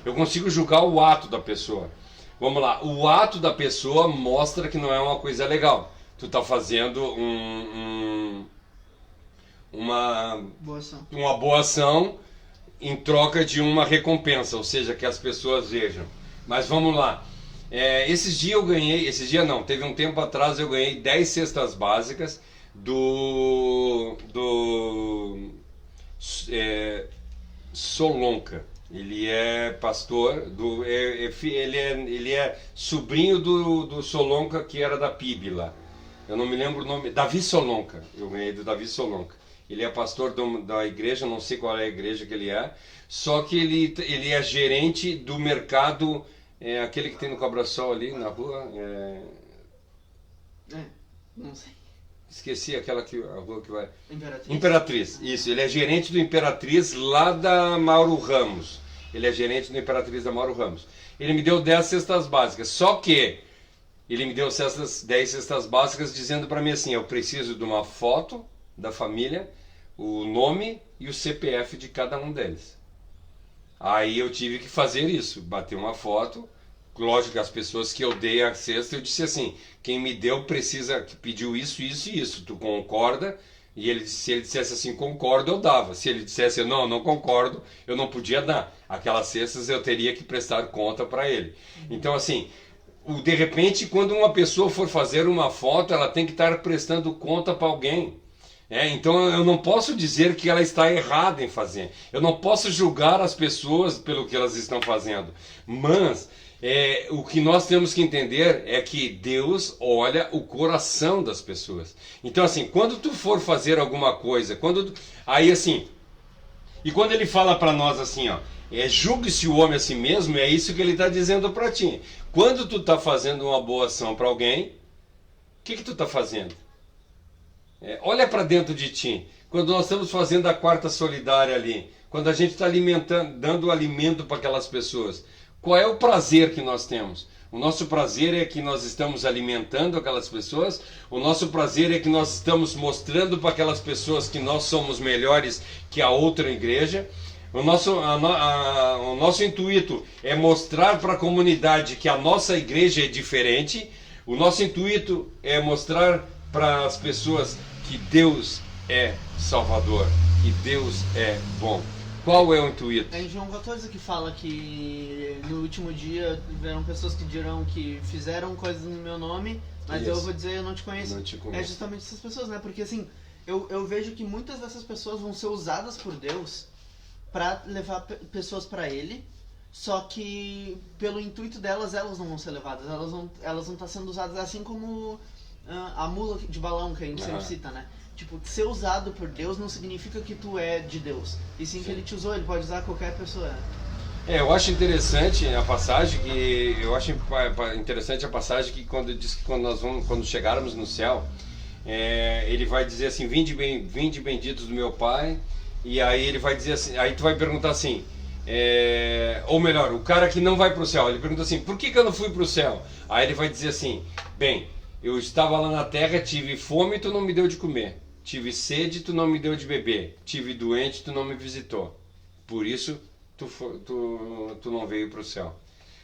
Eu consigo julgar o ato da pessoa. Vamos lá. O ato da pessoa mostra que não é uma coisa legal. Tu está fazendo uma boa ação em troca de uma recompensa, ou seja, que as pessoas vejam. Mas vamos lá. Teve um tempo atrás eu ganhei 10 cestas básicas do Solonca. Ele é pastor, ele é sobrinho do Solonca, que era da PIB lá. Eu não me lembro o nome, Davi Solonca. Eu ganhei do Davi Solonca. Ele é pastor da igreja, não sei qual é a igreja que ele é, só que ele é gerente do mercado, aquele que tem no Cobra-Sol ali na rua. Não sei. Esqueci a rua que vai. Imperatriz. Isso, ele é gerente do Imperatriz lá da Mauro Ramos. Ele é gerente do Imperatriz da Mauro Ramos. Ele me deu 10 cestas básicas, só que ele me deu 10 cestas básicas dizendo para mim assim: eu preciso de uma foto da família, o nome e o CPF de cada um deles. Aí eu tive que fazer isso, bater uma foto. Lógico que as pessoas que eu dei a cesta, eu disse assim: quem me deu que pediu isso, isso e isso, tu concorda? E se ele dissesse assim, concordo, eu dava. Se ele dissesse não concordo, eu não podia dar. Aquelas cestas eu teria que prestar conta para ele. Então assim, de repente, quando uma pessoa for fazer uma foto, ela tem que estar prestando conta para alguém. Então eu não posso dizer que ela está errada em fazer. Eu não posso julgar as pessoas pelo que elas estão fazendo. Mas o que nós temos que entender é que Deus olha o coração das pessoas. Então assim, quando tu for fazer alguma coisa, e quando ele fala para nós assim, julgue-se o homem a si mesmo, é isso que ele está dizendo para ti. Quando tu está fazendo uma boa ação para alguém, o que tu está fazendo? Olha para dentro de ti. Quando nós estamos fazendo a quarta solidária ali, quando a gente está dando alimento para aquelas pessoas, qual é o prazer que nós temos? O nosso prazer é que nós estamos alimentando aquelas pessoas, o nosso prazer é que nós estamos mostrando para aquelas pessoas que nós somos melhores que a outra igreja. O nosso intuito é mostrar para a comunidade que a nossa igreja é diferente. O nosso intuito é mostrar para as pessoas que Deus é Salvador, que Deus é bom. Qual é o intuito? Em João 14 que fala que no último dia haverão pessoas que dirão que fizeram coisas no meu nome, mas eu vou dizer eu não te conheço. É justamente essas pessoas, né? Porque assim, eu vejo que muitas dessas pessoas vão ser usadas por Deus para levar pessoas para Ele, só que pelo intuito delas, elas não vão ser levadas, elas vão estar sendo usadas assim como a mula de balão que a gente sempre cita, né? Tipo, ser usado por Deus não significa que tu é de Deus, e sim que Ele te usou, Ele pode usar qualquer pessoa. Eu acho interessante a passagem que quando diz que quando chegarmos no céu, ele vai dizer assim: vinde benditos do meu Pai. E aí ele vai dizer assim, aí tu vai perguntar assim, ou melhor, o cara que não vai para o céu, ele pergunta assim: por que eu não fui para o céu? Aí ele vai dizer assim: bem, eu estava lá na terra, tive fome, tu não me deu de comer. Tive sede, tu não me deu de beber. Tive doente, tu não me visitou. Por isso, tu não veio para o céu.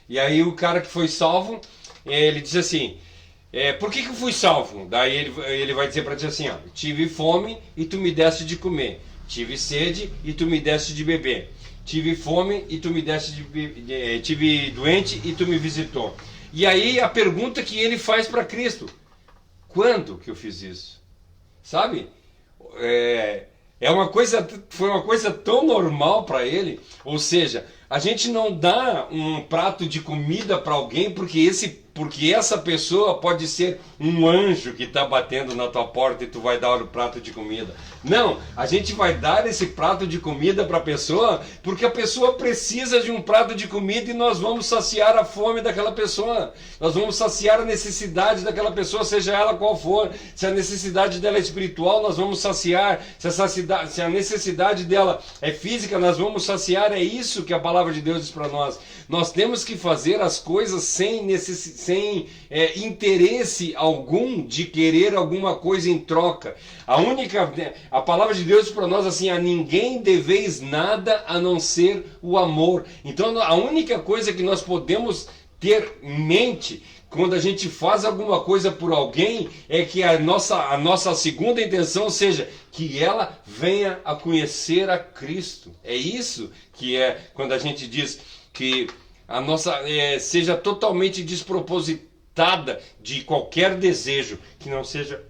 E aí o cara que foi salvo, ele diz assim, por que eu fui salvo? Daí ele vai dizer para ti assim, ó, tive fome e tu me deste de comer, tive sede e tu me deste de beber, tive fome e tu me deste tive doente e tu me visitou. E aí a pergunta que ele faz para Cristo, quando que eu fiz isso? Sabe? Foi uma coisa tão normal para ele, ou seja, a gente não dá um prato de comida para alguém porque essa pessoa pode ser um anjo que está batendo na tua porta e tu vai dar o prato de comida. Não, a gente vai dar esse prato de comida para a pessoa porque a pessoa precisa de um prato de comida e nós vamos saciar a fome daquela pessoa. Nós vamos saciar a necessidade daquela pessoa, seja ela qual for. Se a necessidade dela é espiritual, nós vamos saciar. Se a necessidade dela é física, nós vamos saciar. É isso que a palavra de Deus diz para nós. Nós temos que fazer as coisas sem interesse algum de querer alguma coisa em troca. A palavra de Deus diz para nós assim, a ninguém deveis nada a não ser o amor. Então a única coisa que nós podemos ter em mente quando a gente faz alguma coisa por alguém é que a nossa segunda intenção seja que ela venha a conhecer a Cristo. É isso que é quando a gente diz que a nossa seja totalmente despropositada de qualquer desejo que não seja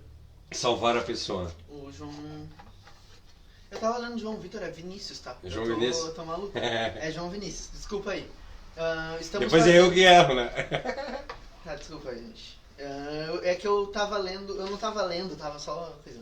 salvar a pessoa. O João... Eu tava lendo João Vitor, é Vinícius, tá? João Vinícius? Eu tô maluco. É João Vinícius, desculpa aí. Depois é eu que erro, né? Tá, desculpa aí, gente. É que eu tava lendo, eu não tava lendo, tava só coisa.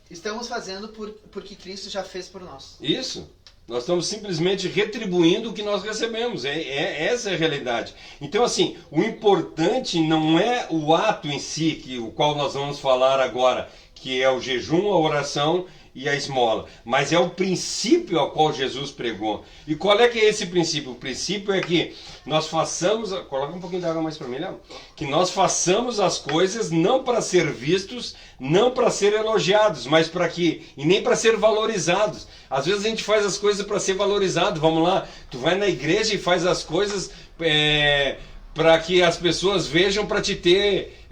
Estamos fazendo porque Cristo já fez por nós. Isso. Nós estamos simplesmente retribuindo o que nós recebemos. Essa é a realidade. Então, assim, o importante não é o ato em si, o qual nós vamos falar agora, que é o jejum, a oração e a esmola. Mas é o princípio ao qual Jesus pregou. E qual é que é esse princípio? O princípio é que nós façamos... Coloca um pouquinho de água mais para mim, Léo. Que nós façamos as coisas não para ser vistos, não para ser elogiados, mas para que... E nem para ser valorizados. Às vezes a gente faz as coisas para ser valorizado. Vamos lá, tu vai na igreja e faz as coisas... para que as pessoas vejam para te ter,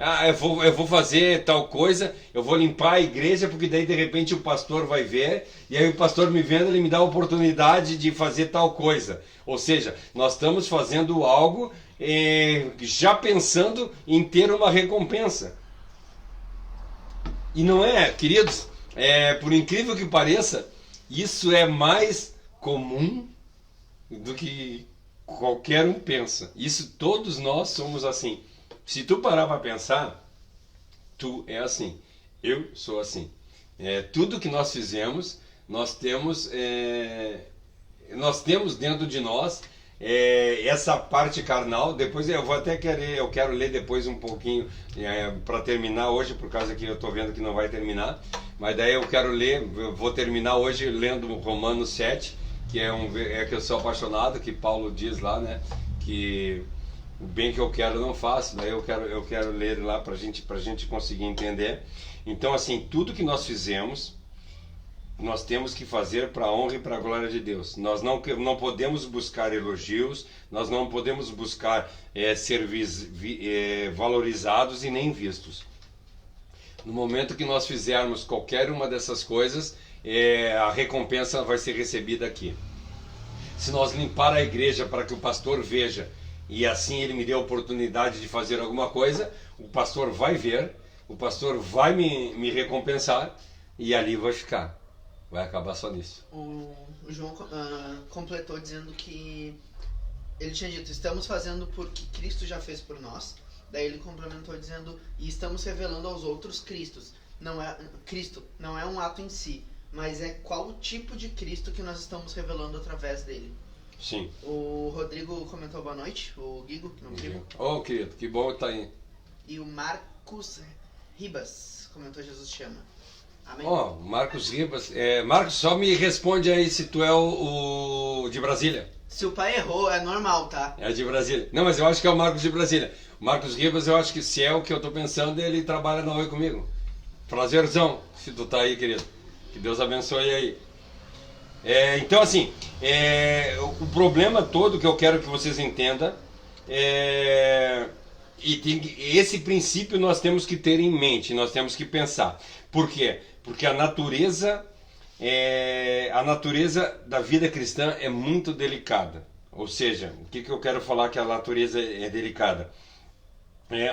eu vou fazer tal coisa, eu vou limpar a igreja, porque daí de repente o pastor vai ver, e aí o pastor me vendo, ele me dá a oportunidade de fazer tal coisa. Ou seja, nós estamos fazendo algo já pensando em ter uma recompensa. E não é, queridos, por incrível que pareça, isso é mais comum do que qualquer um pensa. Isso, todos nós somos assim. Se tu parar para pensar, tu é assim. Eu sou assim. Tudo que nós fizemos, nós temos dentro de nós essa parte carnal. Depois eu quero ler depois um pouquinho para terminar hoje, por causa que eu estou vendo que não vai terminar. Mas daí eu vou terminar hoje lendo Romanos 7, que que eu sou apaixonado, que Paulo diz lá, né, que o bem que eu quero não faço. Daí eu quero ler lá pra gente conseguir entender. Então, assim, tudo que nós fizemos, nós temos que fazer para a honra e para a glória de Deus. Nós não podemos buscar elogios, nós não podemos buscar ser valorizados e nem vistos. No momento que nós fizermos qualquer uma dessas coisas, a recompensa vai ser recebida aqui. Se nós limpar a igreja para que o pastor veja, e assim ele me dê a oportunidade de fazer alguma coisa, o pastor vai ver, o pastor vai me recompensar, e ali vai ficar. Vai acabar só nisso. O João completou dizendo que ele tinha dito, estamos fazendo porque Cristo já fez por nós. Daí ele complementou dizendo, e estamos revelando aos outros Cristo. Cristo não é um ato em si, mas é qual o tipo de Cristo que nós estamos revelando através dele. Sim. O Rodrigo comentou boa noite, o Guigo, não Guigo. Oh, querido, que bom estar aí. E o Marcos Ribas comentou Jesus te ama. Amém. Ó, Marcos Ribas. Marcos, só me responde aí se tu é o de Brasília. Se o pai errou, é normal, tá? É de Brasília. Não, mas eu acho que é o Marcos de Brasília. O Marcos Ribas, eu acho que se é o que eu tô pensando, ele trabalha na Oi comigo. Prazerzão, se tu tá aí, querido. Que Deus abençoe aí. Então, assim, o problema todo que eu quero que vocês entendam esse princípio nós temos que ter em mente, nós temos que pensar. Por quê? Porque a natureza da vida cristã é muito delicada. Ou seja, o que eu quero falar que a natureza é delicada?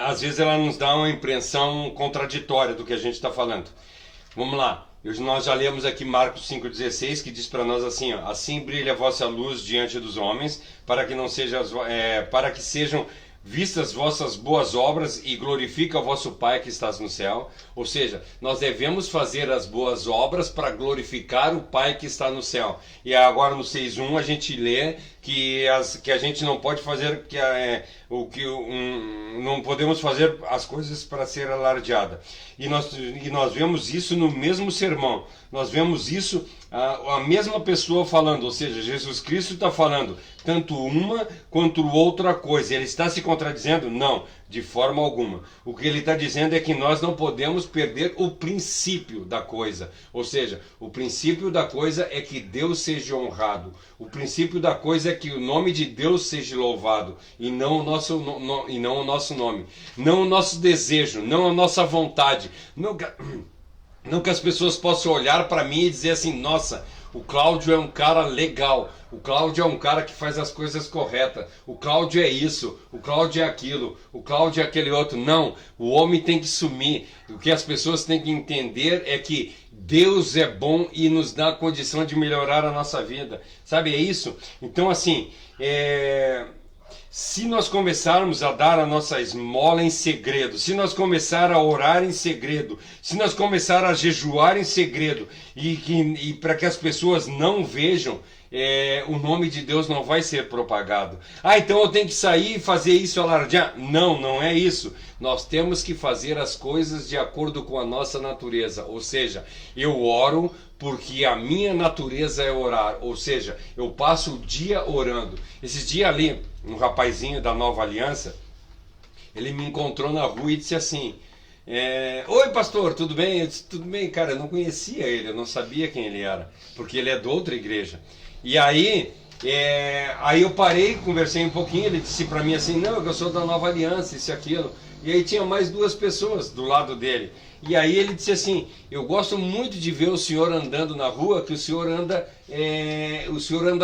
Às vezes ela nos dá uma impressão contraditória do que a gente está falando. Vamos lá. Nós já lemos aqui Marcos 5,16, que diz para nós assim, ó, assim brilha a vossa luz diante dos homens, para que sejam vistas vossas boas obras e glorifica o vosso Pai que estás no céu. Ou seja, nós devemos fazer as boas obras para glorificar o Pai que está no céu. E agora no 6.1 a gente lê que a gente não pode fazer não podemos fazer as coisas para ser alardeada. E nós vemos isso no mesmo sermão. Nós vemos isso, a mesma pessoa falando, ou seja, Jesus Cristo está falando tanto uma quanto outra coisa. Ele está se contradizendo? Não, de forma alguma. O que ele está dizendo é que nós não podemos perder o princípio da coisa. Ou seja, o princípio da coisa é que Deus seja honrado. O princípio da coisa é que o nome de Deus seja louvado e não o nosso nome, não o nosso desejo, não a nossa vontade. Não que as pessoas possam olhar para mim e dizer assim, nossa, o Cláudio é um cara legal, o Cláudio é um cara que faz as coisas corretas, o Cláudio é isso, o Cláudio é aquilo, o Cláudio é aquele outro. Não, o homem tem que sumir. O que as pessoas têm que entender é que Deus é bom e nos dá a condição de melhorar a nossa vida. Sabe, é isso? Então, assim, se nós começarmos a dar a nossa esmola em segredo, se nós começar a orar em segredo, se nós começar a jejuar em segredo e para que as pessoas não vejam, o nome de Deus não vai ser propagado. Então eu tenho que sair e fazer isso alardear. Não, não é isso. Nós temos que fazer as coisas de acordo com a nossa natureza. Ou seja, eu oro porque a minha natureza é orar. Ou seja, eu passo o dia orando. Esses dias ali, um rapazinho da Nova Aliança, ele me encontrou na rua e disse assim, oi pastor, tudo bem? Eu disse, tudo bem, cara, eu não conhecia ele, eu não sabia quem ele era, porque ele é de outra igreja. E aí eu parei, conversei um pouquinho, ele disse para mim assim, não, eu sou da Nova Aliança, isso e aquilo. E aí tinha mais duas pessoas do lado dele. E aí ele disse assim, eu gosto muito de ver o senhor andando na rua, que o senhor anda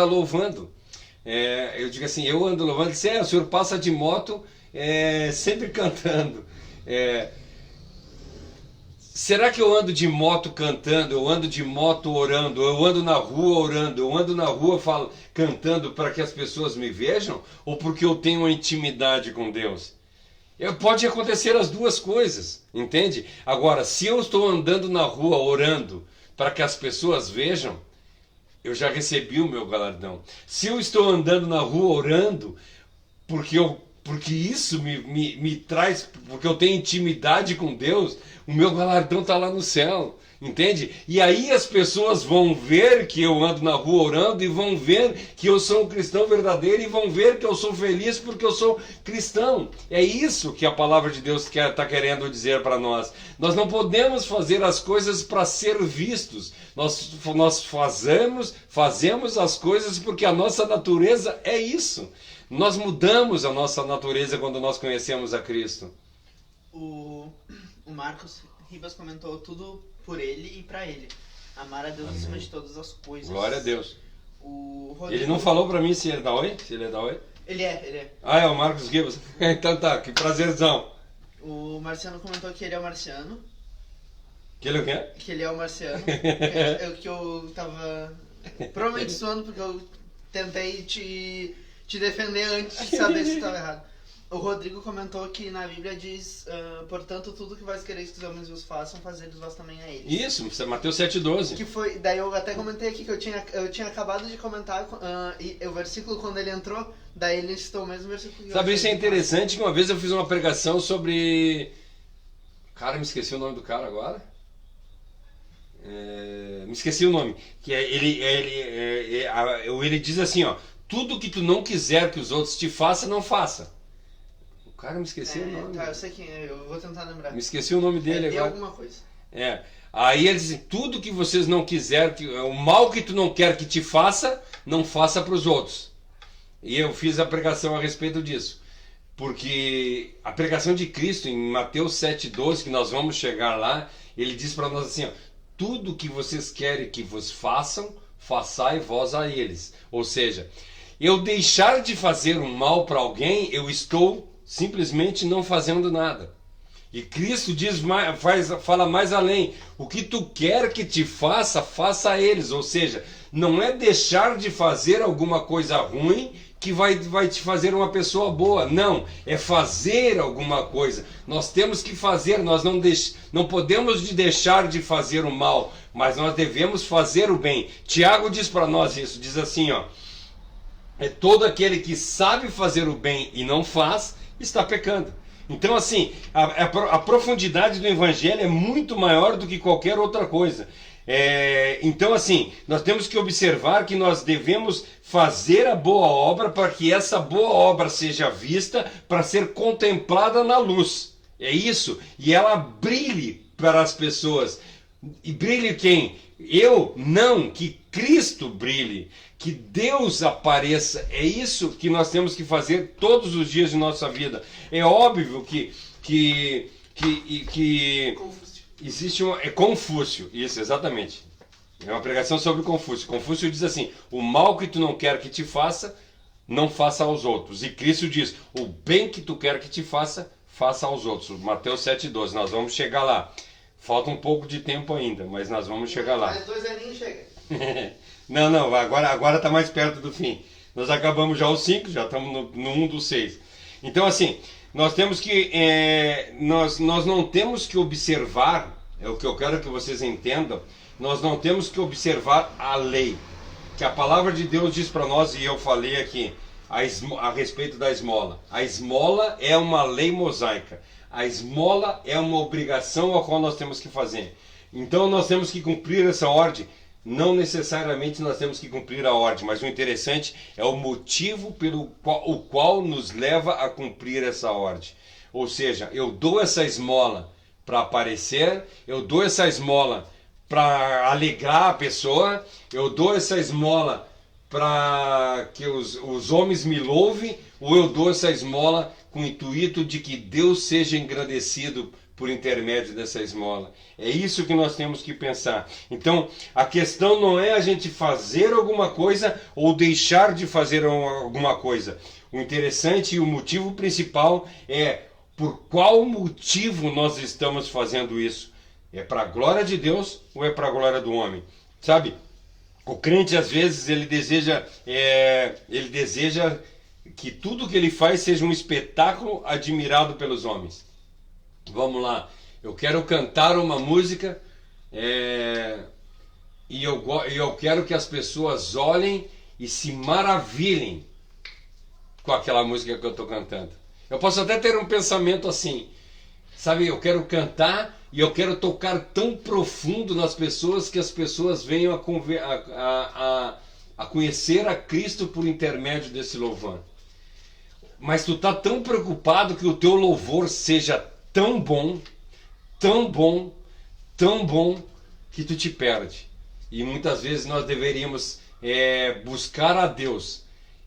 louvando. Eu digo assim, eu ando louvando. Ele disse, o senhor passa de moto sempre cantando. Será que eu ando de moto cantando, eu ando de moto orando, eu ando na rua orando, eu ando na rua cantando para que as pessoas me vejam? Ou porque eu tenho uma intimidade com Deus? Pode acontecer as duas coisas, entende? Agora, se eu estou andando na rua orando para que as pessoas vejam, eu já recebi o meu galardão. Se eu estou andando na rua orando porque isso me traz, porque eu tenho intimidade com Deus, o meu galardão está lá no céu, entende? E aí as pessoas vão ver que eu ando na rua orando e vão ver que eu sou um cristão verdadeiro e vão ver que eu sou feliz porque eu sou cristão. É isso que a palavra de Deus está querendo dizer para nós. Nós não podemos fazer as coisas para ser vistos. Nós fazemos as coisas porque a nossa natureza é isso. Nós mudamos a nossa natureza quando nós conhecemos a Cristo. O Marcos Ribas comentou tudo por ele e pra ele. Amar a Deus acima de todas as coisas. Glória a Deus. Rodrigo... Ele não falou pra mim se ele é da Oi? Se ele é da Oi? Ele é. É o Marcos Ribas. Então tá, que prazerzão. O Marciano comentou que ele é o Marciano. Que ele é o quê? Que ele é o Marciano. que eu tava provavelmente suando porque eu tentei te defender antes de saber se estava errado. O Rodrigo comentou que na Bíblia diz, portanto, tudo que vós quereis que os homens vos façam, fazer-lhes vós também a eles. Isso, Mateus 7,12. Que foi, daí eu até comentei aqui que eu tinha acabado de comentar e o versículo quando ele entrou, daí ele citou o mesmo versículo. Sabe, isso é interessante, que uma vez eu fiz uma pregação sobre... Cara, me esqueci o nome do cara agora. Me esqueci o nome. Que ele diz assim, ó, tudo que tu não quiser que os outros te façam, não faça. O cara, me esqueci o nome. Tá, eu sei quem é, eu vou tentar lembrar. Me esqueci o nome dele agora. Alguma coisa. Aí ele diz, tudo que vocês não quiserem, o mal que tu não quer que te faça, não faça para os outros. E eu fiz a pregação a respeito disso. Porque a pregação de Cristo em Mateus 7,12, que nós vamos chegar lá, ele diz para nós assim, ó, tudo que vocês querem que vos façam, façai vós a eles. Ou seja, eu deixar de fazer um mal para alguém, eu estou simplesmente não fazendo nada. E Cristo diz, fala mais além, o que tu quer que te faça, faça a eles. Ou seja, não é deixar de fazer alguma coisa ruim que vai te fazer uma pessoa boa. Não, é fazer alguma coisa. Nós temos que fazer, nós não podemos deixar de fazer o mal, mas nós devemos fazer o bem. Tiago diz para nós isso, diz assim, ó, é todo aquele que sabe fazer o bem e não faz, está pecando. Então assim, a profundidade do evangelho é muito maior do que qualquer outra coisa. Então assim, nós temos que observar que nós devemos fazer a boa obra para que essa boa obra seja vista, para ser contemplada na luz. É isso. E ela brilhe para as pessoas. E brilhe quem? Eu? Não, que Cristo brilhe, que Deus apareça. É isso que nós temos que fazer todos os dias de nossa vida. É óbvio que existe Confúcio, isso, exatamente. É uma pregação sobre Confúcio. Confúcio diz assim, o mal que tu não quer que te faça, não faça aos outros. E Cristo diz, o bem que tu quer que te faça, faça aos outros. Mateus 7,12, nós vamos chegar lá. Falta um pouco de tempo ainda, mas nós vamos chegar lá. Mais 2 aninhos chega. Não, agora está mais perto do fim. Nós acabamos já os 5, já estamos no 1 dos 6. Então assim, nós temos que, nós não temos que observar, é o que eu quero que vocês entendam, nós não temos que observar a lei, que a palavra de Deus diz para nós, e eu falei aqui, a respeito da esmola. A esmola é uma lei mosaica. A esmola é uma obrigação a qual nós temos que fazer. Então nós temos que cumprir essa ordem. Não necessariamente nós temos que cumprir a ordem, mas o interessante é o motivo pelo qual nos leva a cumprir essa ordem. Ou seja, eu dou essa esmola para aparecer, eu dou essa esmola para alegrar a pessoa, eu dou essa esmola para que os homens me louvem, ou eu dou essa esmola com o intuito de que Deus seja engrandecido por intermédio dessa esmola. É isso que nós temos que pensar. Então, a questão não é a gente fazer alguma coisa ou deixar de fazer alguma coisa. O interessante e o motivo principal é por qual motivo nós estamos fazendo isso. É para a glória de Deus ou é para a glória do homem? Sabe, o crente às vezes ele deseja que tudo que ele faz seja um espetáculo admirado pelos homens. Vamos lá, eu quero cantar uma música e eu quero que as pessoas olhem e se maravilhem com aquela música que eu estou cantando. Eu posso até ter um pensamento assim, sabe, eu quero cantar e eu quero tocar tão profundo nas pessoas que as pessoas venham a conhecer a Cristo por intermédio desse louvor. Mas tu está tão preocupado que o teu louvor seja tão bom, tão bom, tão bom, que tu te perde. E muitas vezes nós deveríamos buscar a Deus.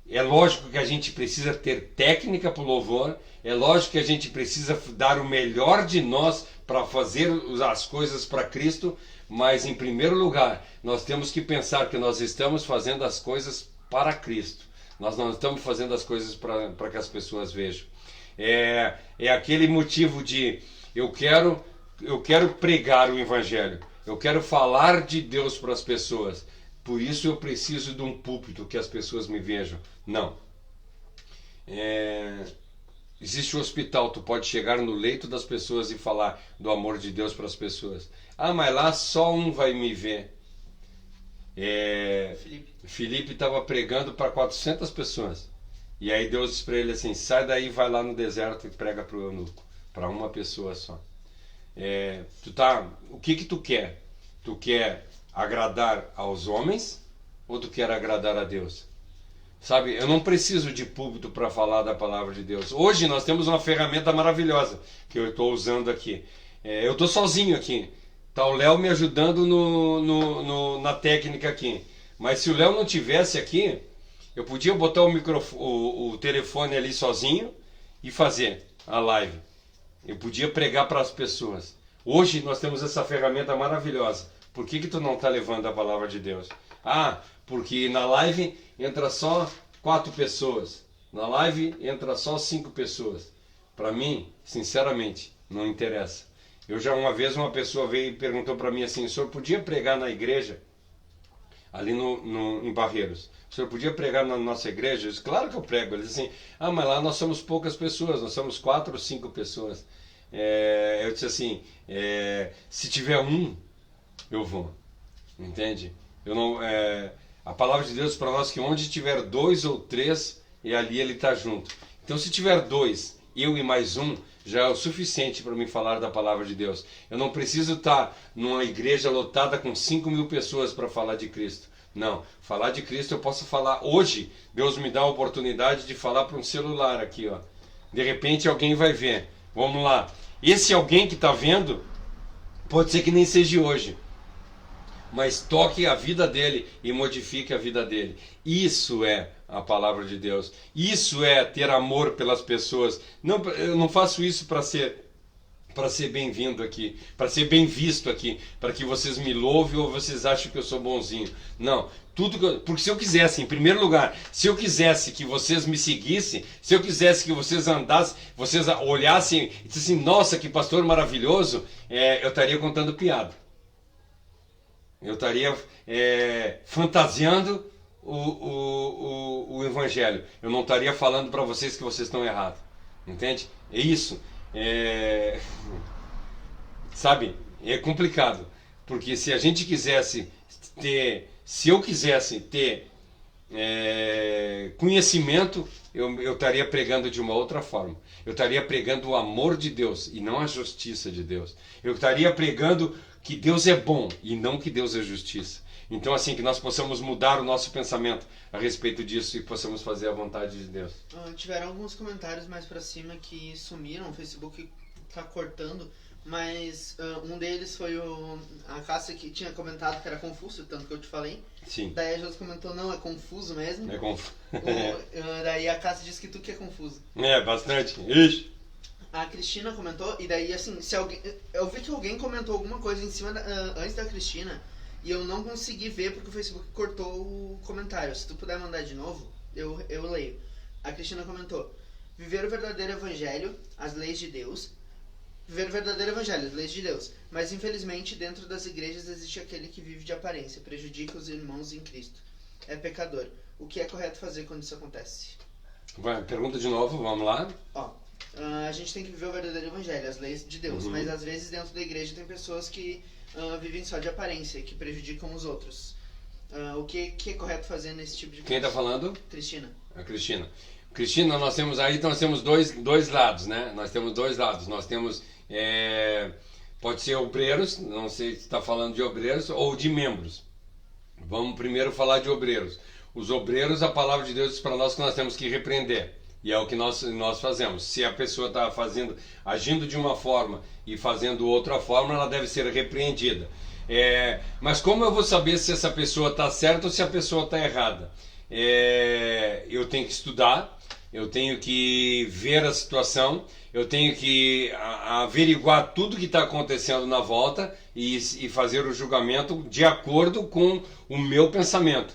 É lógico que a gente precisa ter técnica para o louvor, é lógico que a gente precisa dar o melhor de nós para fazer as coisas para Cristo, mas em primeiro lugar, nós temos que pensar que nós estamos fazendo as coisas para Cristo. Nós não estamos fazendo as coisas para que as pessoas vejam. É aquele motivo de eu quero pregar o Evangelho, eu quero falar de Deus para as pessoas, por isso eu preciso de um púlpito que as pessoas me vejam. Não. Existe um hospital, tu pode chegar no leito das pessoas e falar do amor de Deus para as pessoas. Ah, mas lá só um vai me ver. Felipe estava pregando para 400 pessoas. E aí Deus disse para ele assim, sai daí, vai lá no deserto e prega para o eunuco. Para uma pessoa só. O que tu quer? Tu quer agradar aos homens ou tu quer agradar a Deus? Sabe, eu não preciso de púlpito para falar da palavra de Deus. Hoje nós temos uma ferramenta maravilhosa que eu estou usando aqui. Eu estou sozinho aqui. Tá o Léo me ajudando na técnica aqui. Mas se o Léo não tivesse aqui, eu podia botar o telefone ali sozinho e fazer a live. Eu podia pregar para as pessoas. Hoje nós temos essa ferramenta maravilhosa. Por que tu não está levando a palavra de Deus? Ah, porque na live entra só 4 pessoas. Na live entra só 5 pessoas. Para mim, sinceramente, não interessa. Uma vez uma pessoa veio e perguntou para mim assim: o senhor podia pregar na igreja? Ali em Barreiros. O senhor podia pregar na nossa igreja? Eu disse, claro que eu prego. Ele disse assim: ah, mas lá nós somos poucas pessoas, nós somos 4 ou 5 pessoas. Eu disse assim, se tiver um, eu vou. Entende? Eu não, a palavra de Deus para nós é que onde tiver 2 ou 3, e ali ele está junto. Então se tiver 2, eu e mais um, já é o suficiente para me falar da palavra de Deus. Eu não preciso estar numa igreja lotada com 5.000 pessoas para falar de Cristo. Não, falar de Cristo eu posso falar hoje. Deus me dá a oportunidade de falar para um celular aqui, ó. De repente alguém vai ver. Vamos lá. Esse alguém que está vendo, pode ser que nem seja hoje, mas toque a vida dele e modifique a vida dele. Isso é a palavra de Deus. Isso é ter amor pelas pessoas. Não, eu não faço isso para ser bem-vindo aqui, para ser bem visto aqui, para que vocês me louvem ou vocês achem que eu sou bonzinho. Não, porque se eu quisesse, em primeiro lugar, se eu quisesse que vocês me seguissem, se eu quisesse que vocês andassem, vocês olhassem e dissessem, nossa, que pastor maravilhoso, eu estaria contando piada. Eu estaria fantasiando o evangelho. Eu não estaria falando para vocês que vocês estão errados. Entende? É isso. Sabe? É complicado. Porque se a gente quisesse ter... Se eu quisesse ter conhecimento, eu estaria pregando de uma outra forma. Eu estaria pregando o amor de Deus e não a justiça de Deus. Eu estaria pregando que Deus é bom e não que Deus é justiça. Então, assim, que nós possamos mudar o nosso pensamento a respeito disso e possamos fazer a vontade de Deus. Tiveram alguns comentários mais pra cima que sumiram, o Facebook tá cortando, mas um deles foi a Cássia, que tinha comentado que era confuso, tanto que eu te falei. Sim. Daí a Josi comentou, não, é confuso mesmo. É confuso. Daí a Cássia disse que tu que é confuso. Bastante. Ixi. A Cristina comentou, e daí assim, se alguém, eu vi que alguém comentou alguma coisa em cima antes da Cristina, e eu não consegui ver porque o Facebook cortou o comentário. Se tu puder mandar de novo, eu leio. A Cristina comentou: viver o verdadeiro evangelho, as leis de Deus. Viver o verdadeiro evangelho, as leis de Deus. Mas infelizmente dentro das igrejas existe aquele que vive de aparência, prejudica os irmãos em Cristo. É pecador. O que é correto fazer quando isso acontece? Pergunta de novo, vamos lá. A gente tem que viver o verdadeiro evangelho, as leis de Deus, mas às vezes dentro da igreja tem pessoas que vivem só de aparência, que prejudicam os outros. O que é correto fazer nesse tipo de coisa? Quem está falando? Cristina. A Cristina. Cristina, nós temos dois lados, né? Nós temos 2 lados. Nós temos, pode ser obreiros, não sei se está falando de obreiros ou de membros. Vamos primeiro falar de obreiros. Os obreiros, a palavra de Deus diz para nós que nós temos que repreender. E é o que nós fazemos. Se a pessoa está agindo de uma forma e fazendo outra forma, ela deve ser repreendida. Mas como eu vou saber se essa pessoa está certa ou se a pessoa está errada? Eu tenho que estudar, eu tenho que ver a situação, eu tenho que averiguar tudo que está acontecendo na volta e fazer o julgamento de acordo com o meu pensamento.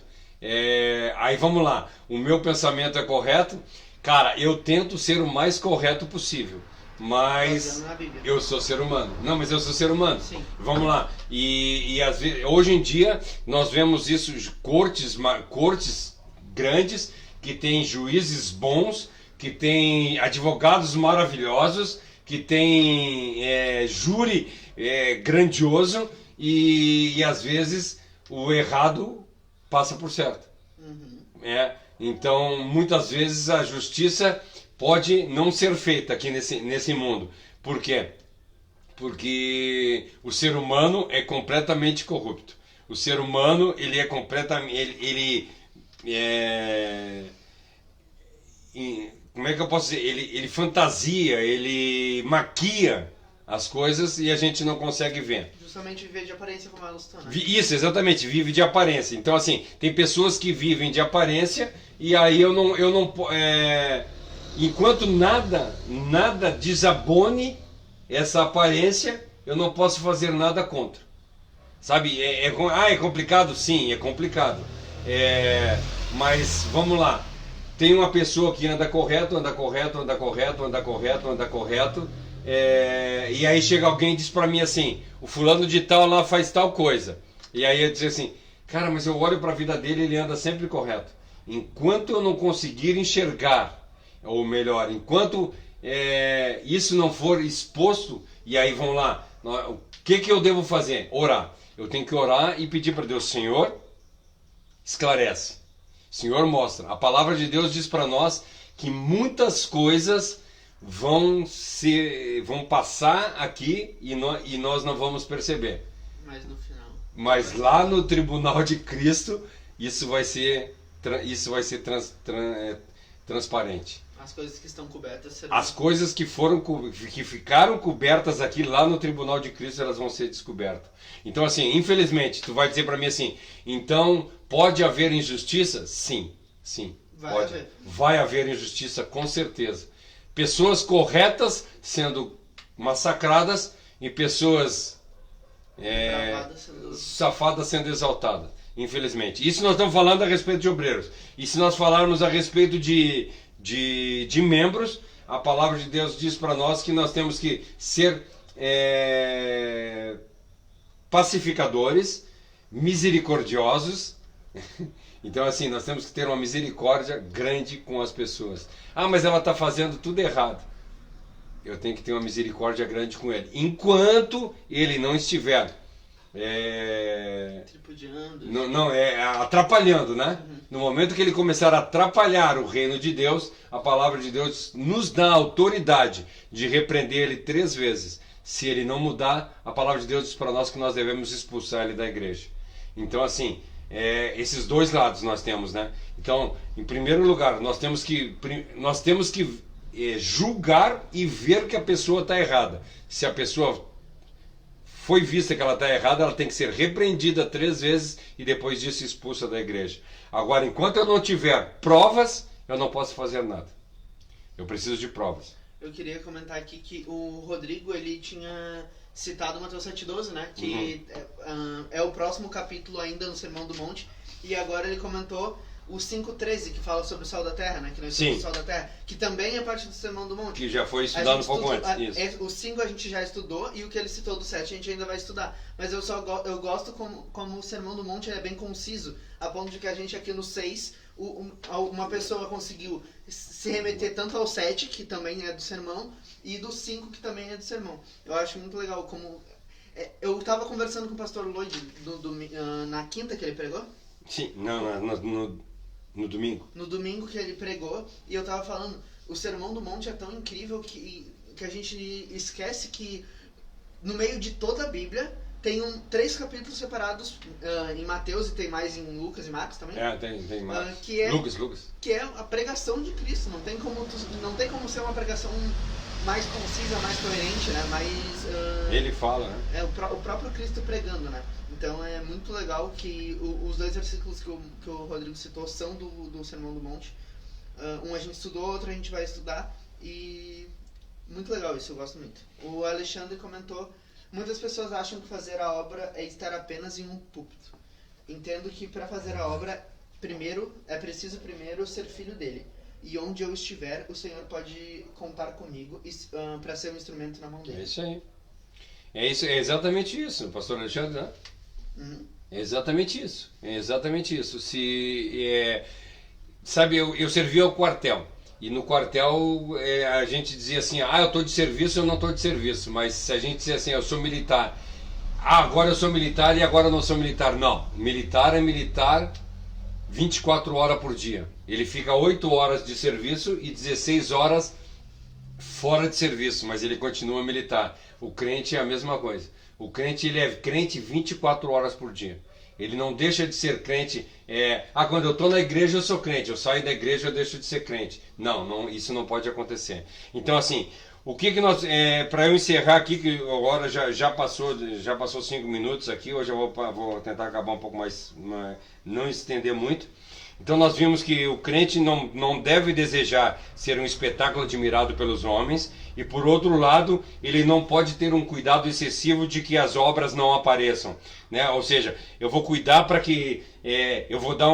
Aí vamos lá, o meu pensamento é correto? Cara, eu tento ser o mais correto possível, mas eu sou ser humano. Não, mas eu sou ser humano. Sim. Vamos lá. E às vezes, hoje em dia nós vemos isso, cortes grandes, que tem juízes bons, que tem advogados maravilhosos, que tem júri grandioso e às vezes o errado passa por certo. Então, muitas vezes a justiça pode não ser feita aqui nesse mundo. Por quê? Porque o ser humano é completamente corrupto. O ser humano, ele é completamente... como é que eu posso dizer? Ele fantasia, ele maquia as coisas e a gente não consegue ver. Justamente viver de aparência como elas estão, né? Isso, exatamente, vive de aparência. Então, assim, tem pessoas que vivem de aparência e aí eu não enquanto nada desabone essa aparência, eu não posso fazer nada contra. Sabe, é complicado? Sim, é complicado. Mas, vamos lá. Tem uma pessoa que anda correto, e aí chega alguém e diz pra mim assim, o fulano de tal lá faz tal coisa. E aí eu digo assim, cara, mas eu olho pra vida dele e ele anda sempre correto. Enquanto eu não conseguir enxergar, ou melhor, enquanto isso não for exposto, e aí vamos lá, o que eu devo fazer? Orar. Eu tenho que orar e pedir para Deus, Senhor, esclarece. Senhor, mostra. A palavra de Deus diz para nós que muitas coisas vão passar aqui e nós não vamos perceber. Mas no final. Mas lá no tribunal de Cristo, isso vai ser transparente. As coisas que estão cobertas serão... As coisas que ficaram cobertas aqui lá no tribunal de Cristo, elas vão ser descobertas. Então, assim, infelizmente, tu vai dizer para mim assim, então pode haver injustiça? Sim, pode. Vai haver injustiça, com certeza. Pessoas corretas sendo massacradas e pessoas safadas sendo exaltadas, infelizmente. Isso nós estamos falando a respeito de obreiros. E se nós falarmos a respeito de membros, a palavra de Deus diz para nós que nós temos que ser pacificadores, misericordiosos. Então, assim, nós temos que ter uma misericórdia grande com as pessoas. Ah, mas ela está fazendo tudo errado. Eu tenho que ter uma misericórdia grande com ele. Enquanto ele não estiver tripudiando. Não, atrapalhando, né? Uhum. No momento que ele começar a atrapalhar o reino de Deus, a palavra de Deus nos dá a autoridade de repreender ele 3 vezes. Se ele não mudar, a palavra de Deus diz para nós que nós devemos expulsar ele da igreja. Então, assim, esses dois lados nós temos, né? Então, em primeiro lugar, nós temos que julgar e ver que a pessoa está errada. Se a pessoa foi vista que ela está errada, ela tem que ser repreendida 3 vezes e depois disso expulsa da igreja. Agora, enquanto eu não tiver provas, eu não posso fazer nada. Eu preciso de provas. Eu queria comentar aqui que o Rodrigo, ele tinha citado Mateus 7,12, né? Que é o próximo capítulo ainda no Sermão do Monte. E agora ele comentou o 5,13, que fala sobre o sal da terra, né? Que nós somos o sal da terra, que também é parte do Sermão do Monte. Que já foi estudado um pouco antes. Isso. O 5 a gente já estudou e o que ele citou do 7 a gente ainda vai estudar. Mas eu gosto como o Sermão do Monte é bem conciso, a ponto de que a gente aqui no 6, uma pessoa conseguiu se remeter tanto ao 7, que também é do sermão, e do 5, que também é do sermão. Eu acho muito legal como... eu estava conversando com o pastor Lloyd na quinta que ele pregou. Sim, no domingo. No domingo que ele pregou, e eu tava falando, o Sermão do Monte é tão incrível que a gente esquece que no meio de toda a Bíblia tem 3 capítulos separados em Mateus, e tem mais em Lucas e Marcos também. Tem mais. Lucas. Que é a pregação de Cristo. Não tem como ser uma pregação mais concisa, mais coerente, né? Ele fala, né? É o próprio Cristo pregando, né? Então é muito legal que os 2 versículos que o Rodrigo citou são do Sermão do Monte. Um a gente estudou, outro a gente vai estudar. E muito legal isso, eu gosto muito. O Alexandre comentou: muitas pessoas acham que fazer a obra é estar apenas em um púlpito. Entendo que para fazer a obra, é preciso primeiro ser filho dele. E onde eu estiver, o Senhor pode contar comigo para ser um instrumento na mão dele. É isso aí. É exatamente isso, pastor Alexandre, né? Uhum. É exatamente isso. Sabe, eu servi ao quartel. E no quartel a gente dizia assim, eu estou de serviço, eu não estou de serviço. Mas se a gente dizia assim, eu sou militar. Agora eu sou militar e agora eu não sou militar. Não, militar é militar 24 horas por dia. Ele fica 8 horas de serviço e 16 horas fora de serviço, mas ele continua militar. O crente é a mesma coisa. O crente, ele é crente 24 horas por dia. Ele não deixa de ser crente. Quando eu estou na igreja eu sou crente, eu saio da igreja eu deixo de ser crente. Não, isso não pode acontecer. Então, assim, o que nós, para eu encerrar aqui, que agora já passou 5 minutos aqui, hoje eu vou tentar acabar um pouco mais, não estender muito. Então nós vimos que o crente não deve desejar ser um espetáculo admirado pelos homens, e por outro lado, ele não pode ter um cuidado excessivo de que as obras não apareçam, né? Ou seja, eu vou cuidar para que eu vou dar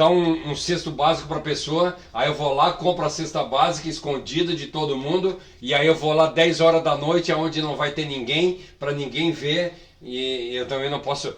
um cesto básico para a pessoa, aí eu vou lá, compro a cesta básica escondida de todo mundo, e aí eu vou lá 10 horas da noite, onde não vai ter ninguém, para ninguém ver, e eu também não posso,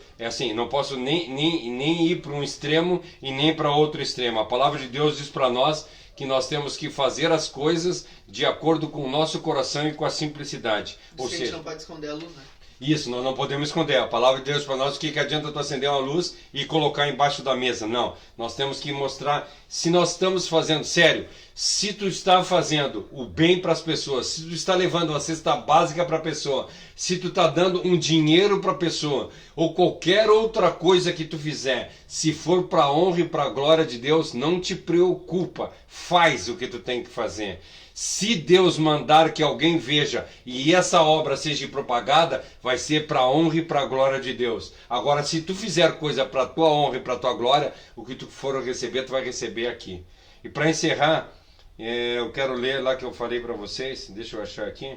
não posso nem ir para um extremo e nem para outro extremo. A palavra de Deus diz para nós que nós temos que fazer as coisas de acordo com o nosso coração e com a simplicidade. Ou seja, a gente não pode esconder a luz, né? Isso, nós não podemos esconder. A palavra de Deus para nós, o que adianta tu acender uma luz e colocar embaixo da mesa? Não, nós temos que mostrar se nós estamos fazendo, sério, se tu está fazendo o bem para as pessoas, se tu está levando uma cesta básica para a pessoa, se tu está dando um dinheiro para a pessoa, ou qualquer outra coisa que tu fizer, se for para a honra e para a glória de Deus, não te preocupa, faz o que tu tem que fazer. Se Deus mandar que alguém veja e essa obra seja propagada, vai ser para a honra e para a glória de Deus. Agora, se tu fizer coisa para a tua honra e para a tua glória, o que tu for receber, tu vai receber aqui. E para encerrar, eu quero ler lá que eu falei para vocês, deixa eu achar aqui,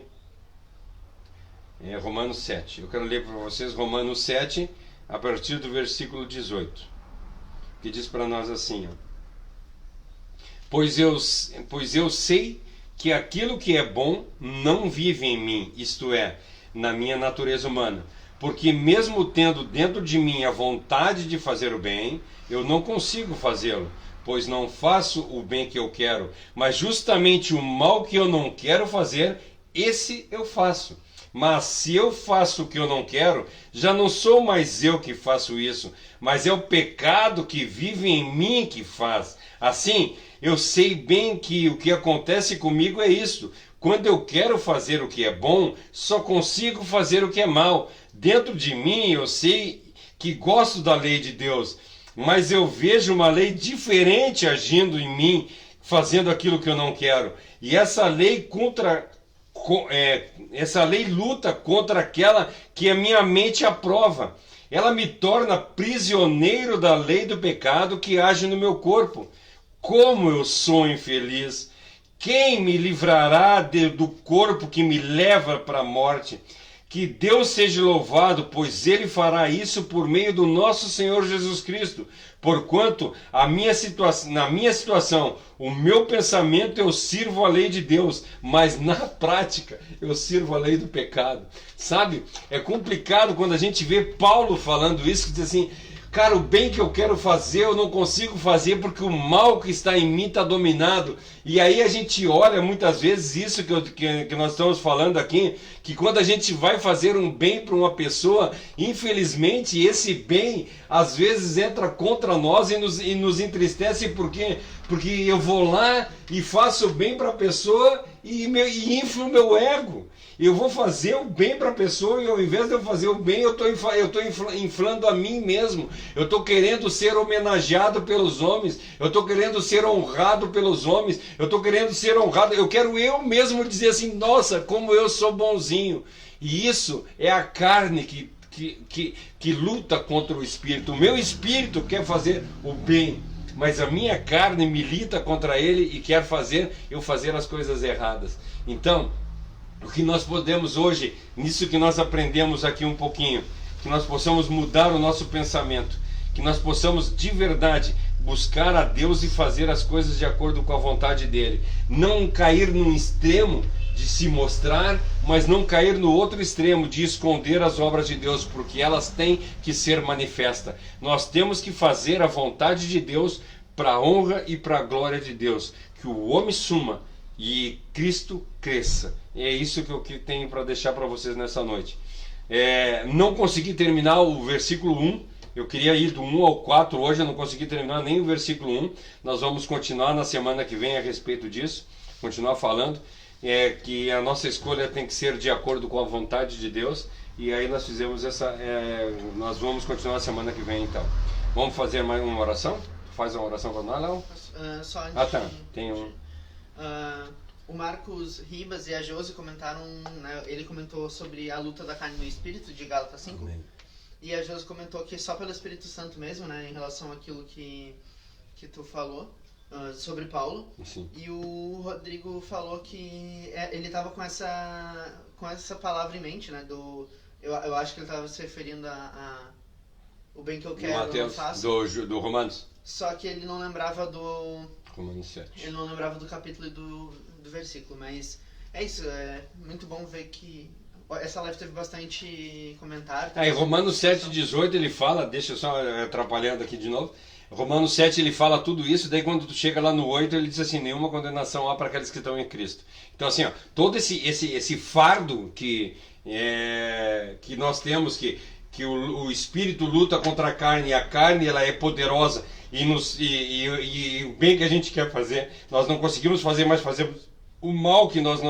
Romanos 7. Eu quero ler para vocês Romanos 7, a partir do versículo 18, que diz para nós assim, ó, pois eu sei que aquilo que é bom não vive em mim, isto é, na minha natureza humana. Porque mesmo tendo dentro de mim a vontade de fazer o bem, eu não consigo fazê-lo, pois não faço o bem que eu quero, mas justamente o mal que eu não quero fazer, esse eu faço. Mas se eu faço o que eu não quero, já não sou mais eu que faço isso, mas é o pecado que vive em mim que faz. Assim, eu sei bem que o que acontece comigo é isto. Quando eu quero fazer o que é bom, só consigo fazer o que é mal. Dentro de mim eu sei que gosto da lei de Deus, mas eu vejo uma lei diferente agindo em mim, fazendo aquilo que eu não quero. E essa lei luta contra aquela que a minha mente aprova. Ela me torna prisioneiro da lei do pecado que age no meu corpo. Como eu sou infeliz! Quem me livrará do corpo que me leva para a morte? Que Deus seja louvado, pois Ele fará isso por meio do nosso Senhor Jesus Cristo. Porquanto, na minha situação, o meu pensamento eu sirvo a lei de Deus, mas na prática eu sirvo a lei do pecado. Sabe? É complicado quando a gente vê Paulo falando isso, que diz assim, cara, o bem que eu quero fazer eu não consigo fazer porque o mal que está em mim está dominado. E aí a gente olha muitas vezes isso que nós estamos falando aqui, que quando a gente vai fazer um bem para uma pessoa, infelizmente esse bem às vezes entra contra nós e nos entristece porque eu vou lá e faço o bem para a pessoa e inflo o meu ego. Eu vou fazer o bem para a pessoa e ao invés de eu fazer o bem, eu estou inflando a mim mesmo. Eu estou querendo ser homenageado pelos homens. Eu estou querendo ser honrado pelos homens. Eu estou querendo ser honrado. Eu quero eu mesmo dizer assim, nossa, como eu sou bonzinho. E isso é a carne que luta contra o espírito. O meu espírito quer fazer o bem, mas a minha carne milita contra ele e quer fazer as coisas erradas. Então, o que nós podemos hoje, nisso que nós aprendemos aqui um pouquinho, que nós possamos mudar o nosso pensamento, que nós possamos de verdade buscar a Deus e fazer as coisas de acordo com a vontade dele. Não cair num extremo de se mostrar, mas não cair no outro extremo de esconder as obras de Deus, porque elas têm que ser manifestas. Nós temos que fazer a vontade de Deus para a honra e para a glória de Deus, que o homem suma e Cristo cresça. E é isso que eu tenho para deixar para vocês nessa noite. Não consegui terminar o versículo 1. Eu queria ir do 1 ao 4 hoje, eu não consegui terminar nem o versículo 1. Nós vamos continuar na semana que vem a respeito disso. Continuar falando. Que a nossa escolha tem que ser de acordo com a vontade de Deus. E aí nós fizemos nós vamos continuar a semana que vem então. Vamos fazer mais uma oração? Faz uma oração para nós, Léo? Só antes tá. Tem um... O Marcos Ribas e a Josi comentaram, né, ele comentou sobre a luta da carne e do espírito, de Gálatas 5. Amém. E a Josi comentou que só pelo Espírito Santo mesmo, né, em relação àquilo que tu falou sobre Paulo. Sim. E o Rodrigo falou que ele estava com essa palavra em mente, né, eu acho que ele estava se referindo a o bem que eu quero, eu não faço. Do Romanos. Só que ele não lembrava do Romanos 7. Ele não lembrava do capítulo e do versículo, mas é isso, é muito bom ver que essa live teve bastante comentário. Em Romanos 7,18 ele fala, deixa eu só atrapalhando aqui de novo, Romanos 7 ele fala tudo isso, daí quando tu chega lá no 8 ele diz assim, nenhuma condenação há para aqueles que estão em Cristo. Então assim, ó, todo esse fardo que nós temos, que o Espírito luta contra a carne, e a carne ela é poderosa, e o bem que a gente quer fazer, nós não conseguimos fazer, mas fazemos o mal que nós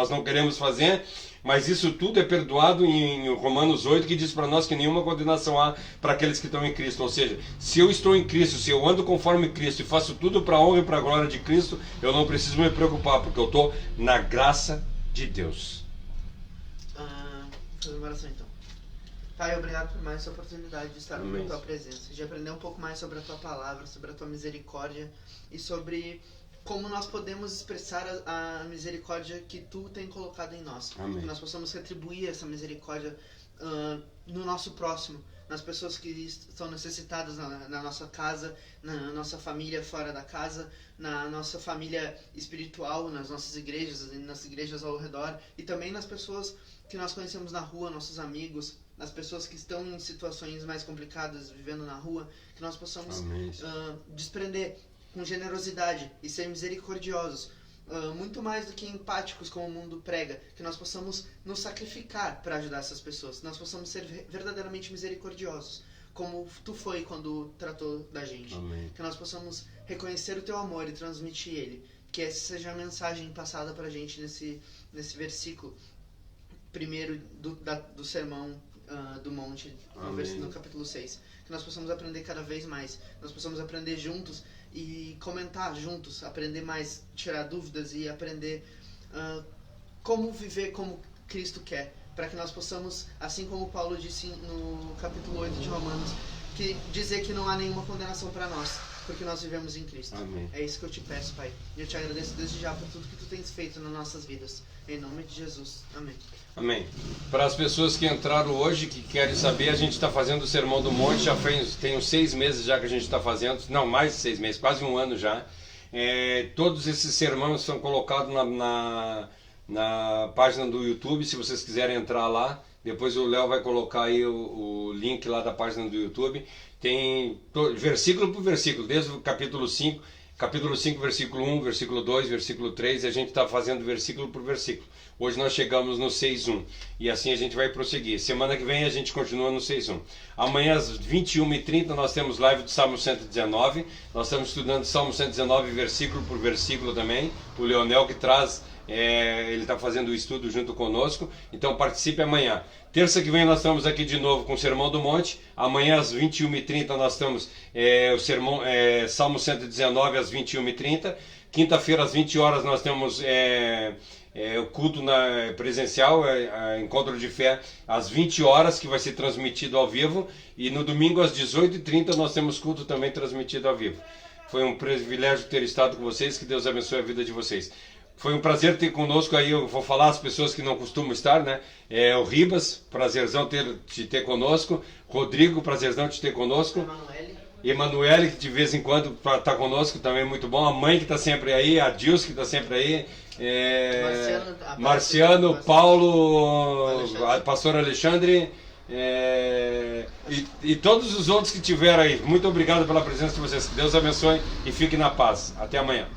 não queremos fazer, mas isso tudo é perdoado em Romanos 8, que diz para nós que nenhuma condenação há para aqueles que estão em Cristo. Ou seja, se eu estou em Cristo, se eu ando conforme Cristo e faço tudo para a honra e para a glória de Cristo, eu não preciso me preocupar, porque eu estou na graça de Deus. Fazer uma oração então. Pai, obrigado por mais essa oportunidade de estar na tua presença, de aprender um pouco mais sobre a tua palavra, sobre a tua misericórdia e sobre como nós podemos expressar a misericórdia que tu tem colocado em nós. Amém. Que nós possamos retribuir essa misericórdia no nosso próximo, nas pessoas que estão necessitadas na nossa casa, na nossa família fora da casa, na nossa família espiritual, nas nossas igrejas, nas igrejas ao redor, e também nas pessoas que nós conhecemos na rua, nossos amigos, nas pessoas que estão em situações mais complicadas, vivendo na rua, que nós possamos desprender com generosidade e ser misericordiosos, muito mais do que empáticos como o mundo prega, que nós possamos nos sacrificar para ajudar essas pessoas, que nós possamos ser verdadeiramente misericordiosos, como tu foi quando tratou da gente. Amém. Que nós possamos reconhecer o teu amor e transmitir ele, que essa seja a mensagem passada para a gente nesse versículo primeiro do sermão do monte, no capítulo 6. Que nós possamos aprender cada vez mais, nós possamos aprender juntos e comentar juntos, aprender mais, tirar dúvidas e aprender como viver como Cristo quer, para que nós possamos, assim como Paulo disse no capítulo 8 de Romanos, dizer que não há nenhuma condenação para nós, porque nós vivemos em Cristo. Amém. É isso que eu te peço, Pai. E eu te agradeço desde já por tudo que tu tens feito nas nossas vidas. Em nome de Jesus. Amém. Amém. Para as pessoas que entraram hoje, que querem saber, a gente está fazendo o Sermão do Monte, tem uns 6 meses já que a gente está fazendo, não, mais de 6 meses, quase um ano já. Todos esses sermões são colocados na página do YouTube, se vocês quiserem entrar lá. Depois o Léo vai colocar aí o link lá da página do YouTube. Tem versículo por versículo, desde o capítulo 5, versículo 1, versículo 2, versículo 3, e a gente está fazendo versículo por versículo. Hoje nós chegamos no 6.1 e assim a gente vai prosseguir. Semana que vem a gente continua no 6.1. Amanhã às 21h30 nós temos live do Salmo 119. Nós estamos estudando Salmo 119 versículo por versículo também. O Leonel que traz, ele está fazendo o estudo junto conosco. Então participe amanhã. Terça que vem nós estamos aqui de novo com o Sermão do Monte. Amanhã às 21h30 nós estamos o sermão, Salmo 119 às 21h30. Quinta-feira às 20 horas nós temos o culto presencial, encontro de fé às 20 horas, que vai ser transmitido ao vivo. E no domingo às 18h30 nós temos culto também transmitido ao vivo. Foi um privilégio ter estado com vocês, que Deus abençoe a vida de vocês. Foi um prazer ter conosco aí, eu vou falar as pessoas que não costumam estar, né? O Ribas, prazerzão te ter conosco. Rodrigo, prazerzão te ter conosco. Emanuele, que de vez em quando está conosco, também muito bom. A mãe que está sempre aí, a Dils que está sempre aí. Marciano, Paulo, pastor Alexandre. E todos os outros que tiveram aí. Muito obrigado pela presença de vocês. Que Deus abençoe e fique na paz. Até amanhã.